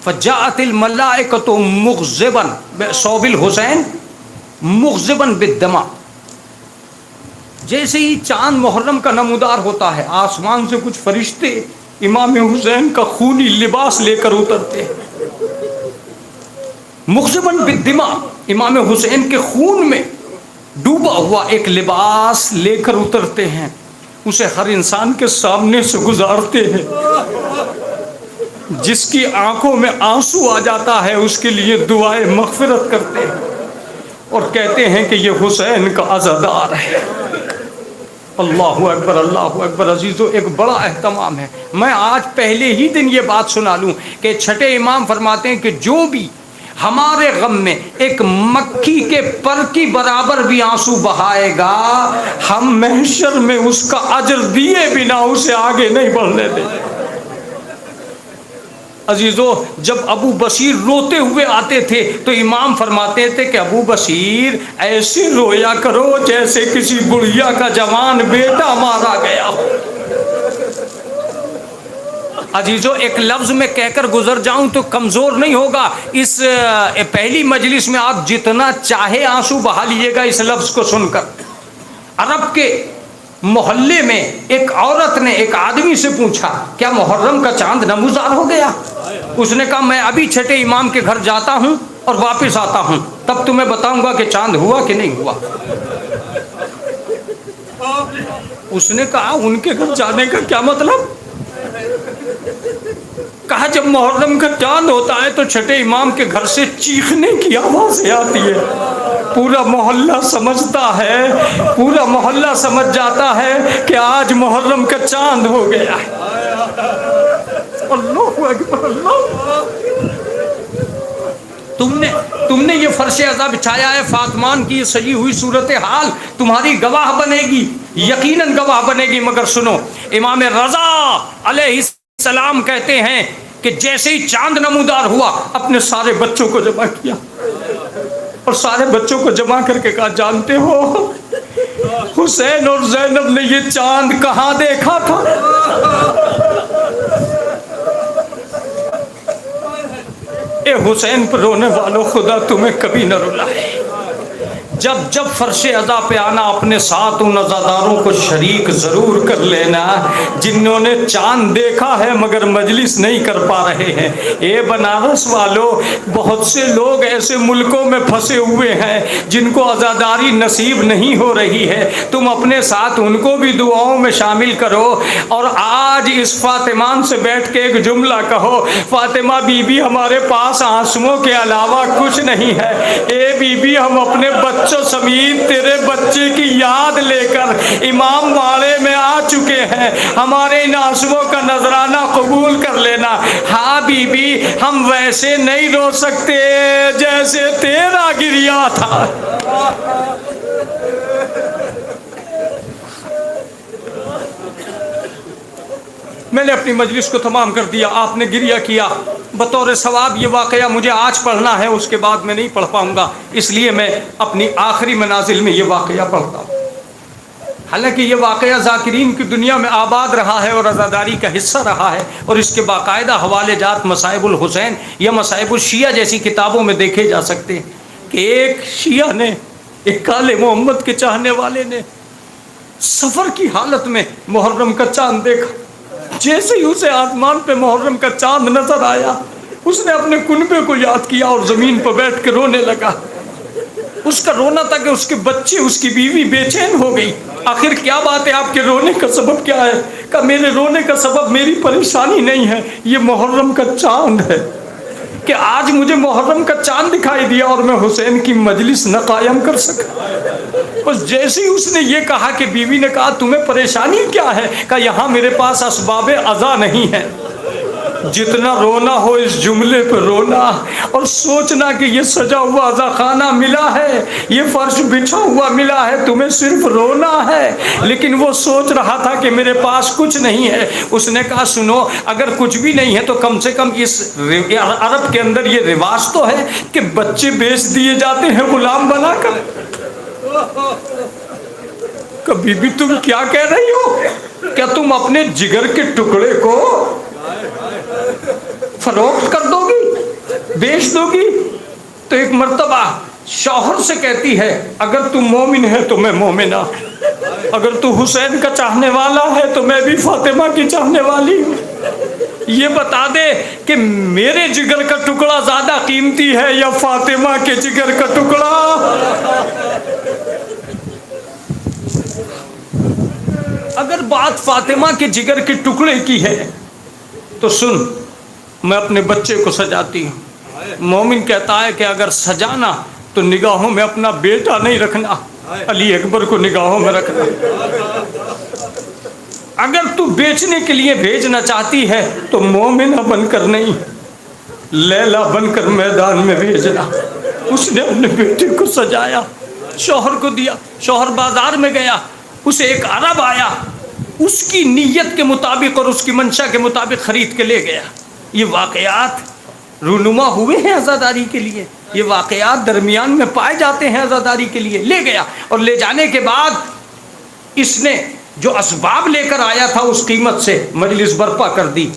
Speaker 2: فجاءت الملائکۃ مغضبا بصوب الحسین مغضبا بالدماء. جیسے ہی چاند محرم کا نمودار ہوتا ہے، آسمان سے کچھ فرشتے امام حسین کا خونی لباس لے کر اترتے ہیں. مغضبا بالدماء، امام حسین کے خون میں ڈوبا ہوا ایک لباس لے کر اترتے ہیں. اسے ہر انسان کے سامنے سے گزارتے ہیں. جس کی آنکھوں میں آنسو آ جاتا ہے اس کے لیے دعائیں مغفرت کرتے ہیں اور کہتے ہیں کہ یہ حسین کا عزادار ہے. اللہ اکبر، اللہ اکبر. عزیزو، ایک بڑا اہتمام ہے. میں آج پہلے ہی دن یہ بات سنا لوں کہ چھٹے امام فرماتے ہیں کہ جو بھی ہمارے غم میں ایک مکھی کے پر کی برابر بھی آنسو بہائے گا، ہم محشر میں اس کا اجر دیے بنا اسے آگے نہیں بڑھنے دیں. عزیزو، جب ابو بصیر روتے ہوئے آتے تھے تو امام فرماتے تھے کہ ابو بصیر ایسے رویا کرو جیسے کسی بڑھیا کا جوان بیٹا مارا گیا ہو. عزیزو، ایک لفظ میں کہہ کر گزر جاؤں تو کمزور نہیں ہوگا. اس پہلی مجلس میں آپ جتنا چاہے آنسو بہا لیجیے گا اس لفظ کو سن کر. عرب کے محلے میں ایک عورت نے ایک آدمی سے پوچھا کیا محرم کا چاند نمودار ہو گیا؟ اس نے کہا میں ابھی چھٹے امام کے گھر جاتا ہوں اور واپس آتا ہوں، تب تمہیں بتاؤں گا کہ چاند ہوا کہ نہیں ہوا. اس نے کہا ان کے گھر جانے کا کیا مطلب؟ کہا جب محرم کا چاند ہوتا ہے تو چھٹے امام کے گھر سے چیخنے کی آوازیں آتی ہے. پورا محلہ سمجھتا ہے، پورا محلہ سمجھ جاتا ہے کہ آج محرم کا چاند ہو گیا ہے. اللہ اکبر. اللہ، تم نے یہ فرش عزا بچھایا ہے. فاطمان کی یہ سجی ہوئی صورتحال تمہاری گواہ بنے گی، یقیناً گواہ بنے گی. مگر سنو، امام رضا علیہ السلام کہتے ہیں کہ جیسے ہی چاند نمودار ہوا اپنے سارے بچوں کو جمع کیا اور سارے بچوں کو جمع کر کے کہا جانتے ہو حسین اور زینب نے یہ چاند کہاں دیکھا تھا؟ اے حسین پر رونے والوں، خدا تمہیں کبھی نہ رلائے. جب جب فرش ادا پہ آنا اپنے ساتھ ان عزاداروں کو شریک ضرور کر لینا جنہوں نے چاند دیکھا ہے مگر مجلس نہیں کر پا رہے ہیں۔ اے بنارس والو، بہت سے لوگ ایسے ملکوں میں پھنسے ہوئے ہیں جن کو عزاداری نصیب نہیں ہو رہی ہے، تم اپنے ساتھ ان کو بھی دعاؤں میں شامل کرو، اور آج اس فاطمان سے بیٹھ کے ایک جملہ کہو، فاطمہ بی بی ہمارے پاس آنسوؤں کے علاوہ کچھ نہیں ہے، اے بی بی ہم اپنے بچوں سمیت تیرے بچے کی یاد لے کر امام باڑے میں آ چکے ہیں، ہمارے ان آنسوؤں کا نذرانہ قبول کر لینا۔ ہاں بی بی، ہم ویسے نہیں رو سکتے جیسے تیرا گریا تھا۔ میں نے اپنی مجلس کو تمام کر دیا، آپ نے گریہ کیا، بطور ثواب یہ واقعہ مجھے آج پڑھنا ہے، اس کے بعد میں نہیں پڑھ پاؤں گا، اس لیے میں اپنی آخری منازل میں یہ واقعہ پڑھتا ہوں۔ حالانکہ یہ واقعہ ذاکرین کی دنیا میں آباد رہا ہے اور عزاداری کا حصہ رہا ہے، اور اس کے باقاعدہ حوالے جات مصائب الحسین یا مصائب الشیعہ جیسی کتابوں میں دیکھے جا سکتے ہیں کہ ایک شیعہ نے، ایک کالے محمد کے چاہنے والے نے سفر کی حالت میں محرم کا چاند دیکھا، جیسے ہی اسے آسمان پہ محرم کا چاند نظر آیا اس نے اپنے کنبے کو یاد کیا اور زمین پر بیٹھ کے رونے لگا۔ اس کا رونا تھا کہ اس کے بچے، اس کی بیوی بے چین ہو گئی۔ آخر کیا بات ہے، آپ کے رونے کا سبب کیا ہے؟ کہ میرے رونے کا سبب میری پریشانی نہیں ہے، یہ محرم کا چاند ہے، کہ آج مجھے محرم کا چاند دکھائی دیا اور میں حسین کی مجلس نہ قائم کر سکا۔ بس جیسے ہی اس نے یہ کہا کہ بیوی نے کہا تمہیں پریشانی کیا ہے؟ کہ یہاں میرے پاس اسباب عزا نہیں ہے۔ جتنا رونا ہو اس جملے پہ رونا، اور سوچنا کہ یہ سجا ہوا عزا خانہ ملا ہے، یہ فرش بچھا ہوا ملا ہے، تمہیں صرف رونا ہے۔ لیکن وہ سوچ رہا تھا کہ میرے پاس کچھ نہیں ہے۔ اس نے کہا سنو، اگر کچھ بھی نہیں ہے تو کم سے کم اس عرب کے اندر یہ رواج تو ہے کہ بچے بیچ دیے جاتے ہیں غلام بنا کر۔ کہ بی بی تم کیا کہہ رہی ہو؟ کیا تم اپنے جگر کے ٹکڑے کو فروخت کر دو گی، بیچ دو گی؟ تو ایک مرتبہ شوہر سے کہتی ہے اگر تم مومن ہے تو میں مومنہ، اگر تو حسین کا چاہنے والا ہے تو میں بھی فاطمہ کی چاہنے والی ہوں، یہ بتا دے کہ میرے جگر کا ٹکڑا زیادہ قیمتی ہے یا فاطمہ کے جگر کا ٹکڑا؟ اگر بات فاطمہ کے جگر کے ٹکڑے کی ہے تو سن، میں اپنے بچے کو سجاتی ہوں۔ مومن کہتا ہے کہ اگر سجانا تو نگاہوں میں اپنا بیٹا نہیں رکھنا، علی اکبر کو نگاہوں میں رکھنا۔ اگر تو بیچنے کے لیے بھیجنا چاہتی ہے تو مومنہ بن کر نہیں، لیلا بن کر میدان میں بھیجنا۔ اس نے اپنے بیٹے کو سجایا، شوہر کو دیا، شوہر بازار میں گیا، اسے ایک عرب آیا، اس کی نیت کے مطابق اور اس کی منشا کے مطابق خرید کے لے گیا۔ یہ واقعات رونما ہوئے ہیں عزاداری کے لیے، یہ واقعات درمیان میں پائے جاتے ہیں عزاداری کے لیے۔ لے گیا، اور لے جانے کے بعد اس نے جو اسباب لے کر آیا تھا اس قیمت سے مجلس برپا کر دی۔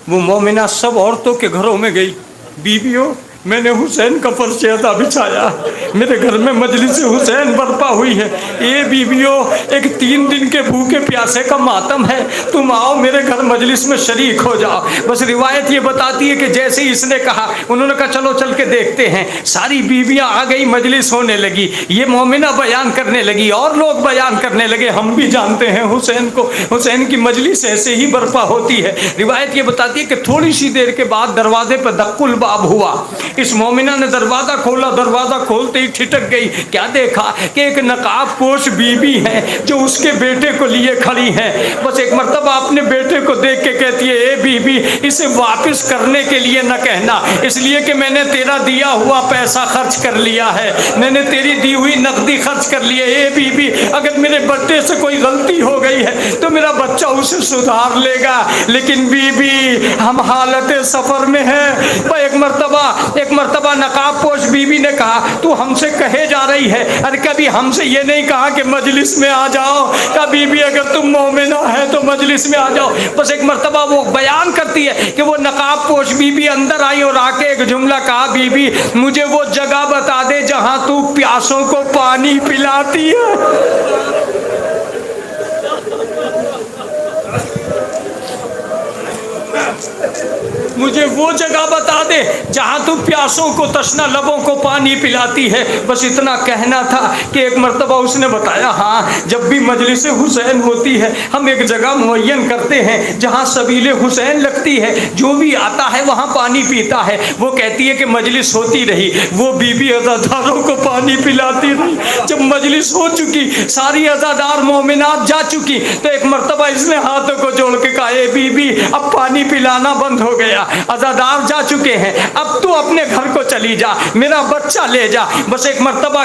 Speaker 2: وہ مومنہ سب عورتوں کے گھروں میں گئی، بیویوں میں نے حسین کا فرش عزا بچھایا، میرے گھر میں مجلس حسین برپا ہوئی ہے، اے بیویوں ایک 3 دن کے بھوکے پیاسے کا ماتم ہے، تم آؤ میرے گھر مجلس میں شریک ہو جاؤ۔ بس روایت یہ بتاتی ہے کہ جیسے ہی اس نے کہا، انہوں نے کہا چلو چل کے دیکھتے ہیں۔ ساری بیویاں آ گئی، مجلس ہونے لگی، یہ مومنہ بیان کرنے لگی، اور لوگ بیان کرنے لگے، ہم بھی جانتے ہیں حسین کو، حسین کی مجلس ایسے ہی برپا ہوتی ہے۔ روایت یہ بتاتی ہے کہ تھوڑی سی دیر کے بعد دروازے پہ دق الباب ہوا، اس مومنہ نے دروازہ کھولا، دروازہ کھولتے ہی ٹھٹک گئی۔ کیا دیکھا کہ ایک نقاب پوش بی بی ہے جو اس کے بیٹے کو لیے کھڑی ہے۔ بس ایک مرتبہ اپنے بیٹے کو دیکھ کے کہتی ہے اے بی بی اسے واپس کرنے کے لیے نہ کہنا، اس لیے کہ میں نے تیرا دیا ہوا پیسہ خرچ کر لیا ہے، میں نے تیری دی ہوئی نقدی خرچ کر لی ہے۔ اے بی بی اگر میرے بچے سے کوئی غلطی ہو گئی ہے تو میرا بچہ اسے سدھار لے گا، لیکن بی بی ہم حالت سفر میں ہیں۔ ایک مرتبہ ایک مرتبہ نقاب پوش بیوی نے کہا تو ہم سے کہے جا رہی ہے، ارے کبھی ہم سے یہ نہیں کہا کہ مجلس میں آ جاؤ، کبھی بھی اگر تم مومنہ ہے تو مجلس میں آ جاؤ۔ بس ایک مرتبہ وہ بیان کرتی ہے کہ وہ نقاب پوش بیوی اندر آئی اور آ کے ایک جملہ کہا، بی بی مجھے وہ جگہ بتا دے جہاں تو پیاسوں کو پانی پلاتی ہے۔ مجھے وہ جگہ بتا دے جہاں تو پیاسوں کو، تشنہ لبوں کو پانی پلاتی ہے۔ بس اتنا کہنا تھا کہ ایک مرتبہ اس نے بتایا، ہاں جب بھی مجلس حسین ہوتی ہے ہم ایک جگہ معین کرتے ہیں جہاں سبیل حسین لگتی ہے، جو بھی آتا ہے وہاں پانی پیتا ہے۔ وہ کہتی ہے کہ مجلس ہوتی رہی، وہ بی بی عزاداروں کو پانی پلاتی رہی۔ جب مجلس ہو چکی، ساری عزادار مومنات جا چکی، تو ایک مرتبہ اس نے ہاتھوں کو جوڑ کے کہا، اے بی بی اب پانی پلانا بند ہو گیا، عزادار جا چکے ہیں، اب تو اپنے گھر کو چلی جا، میرا بچہ لے جا۔ بس ایک مرتبہ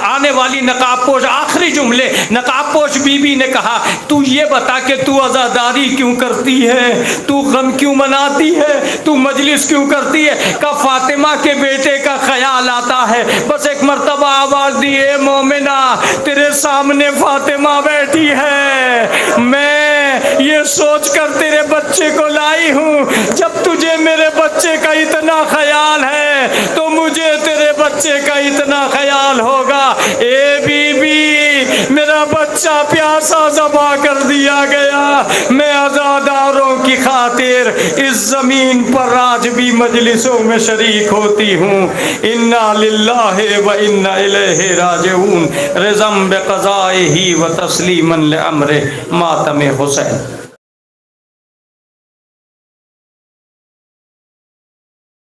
Speaker 2: آنے والی نقاب پوش، آخری جملے نقاب پوش بی بی نے کہا، تو یہ بتا کہ تو عزاداری کیوں کرتی ہے، تو غم کیوں مناتی ہے، تو مجلس کیوں کرتی ہے؟ کہ فاطمہ کے بیٹے کا خیال آتا ہے۔ بس ایک مرتبہ آواز دی، اے مومنہ تیرے سامنے فاطمہ بیٹھی ہے، میں یہ سوچ کر تیرے بچے کو لائی ہوں، جب تجھے میرے بچے کا اتنا خیال ہے تو مجھے تیرے بچے کا اتنا خیال ہوگا۔ اے بی بی میرا بچہ پیاسا ذبح کر دیا گیا، میں عزاداروں کی خاطر اس زمین پر آج بھی مجلسوں میں شریک ہوتی ہوں۔ انا للہ و انا الیہ راجعون، رضا بقضائہ و تسلیما لامر ماتم حسین۔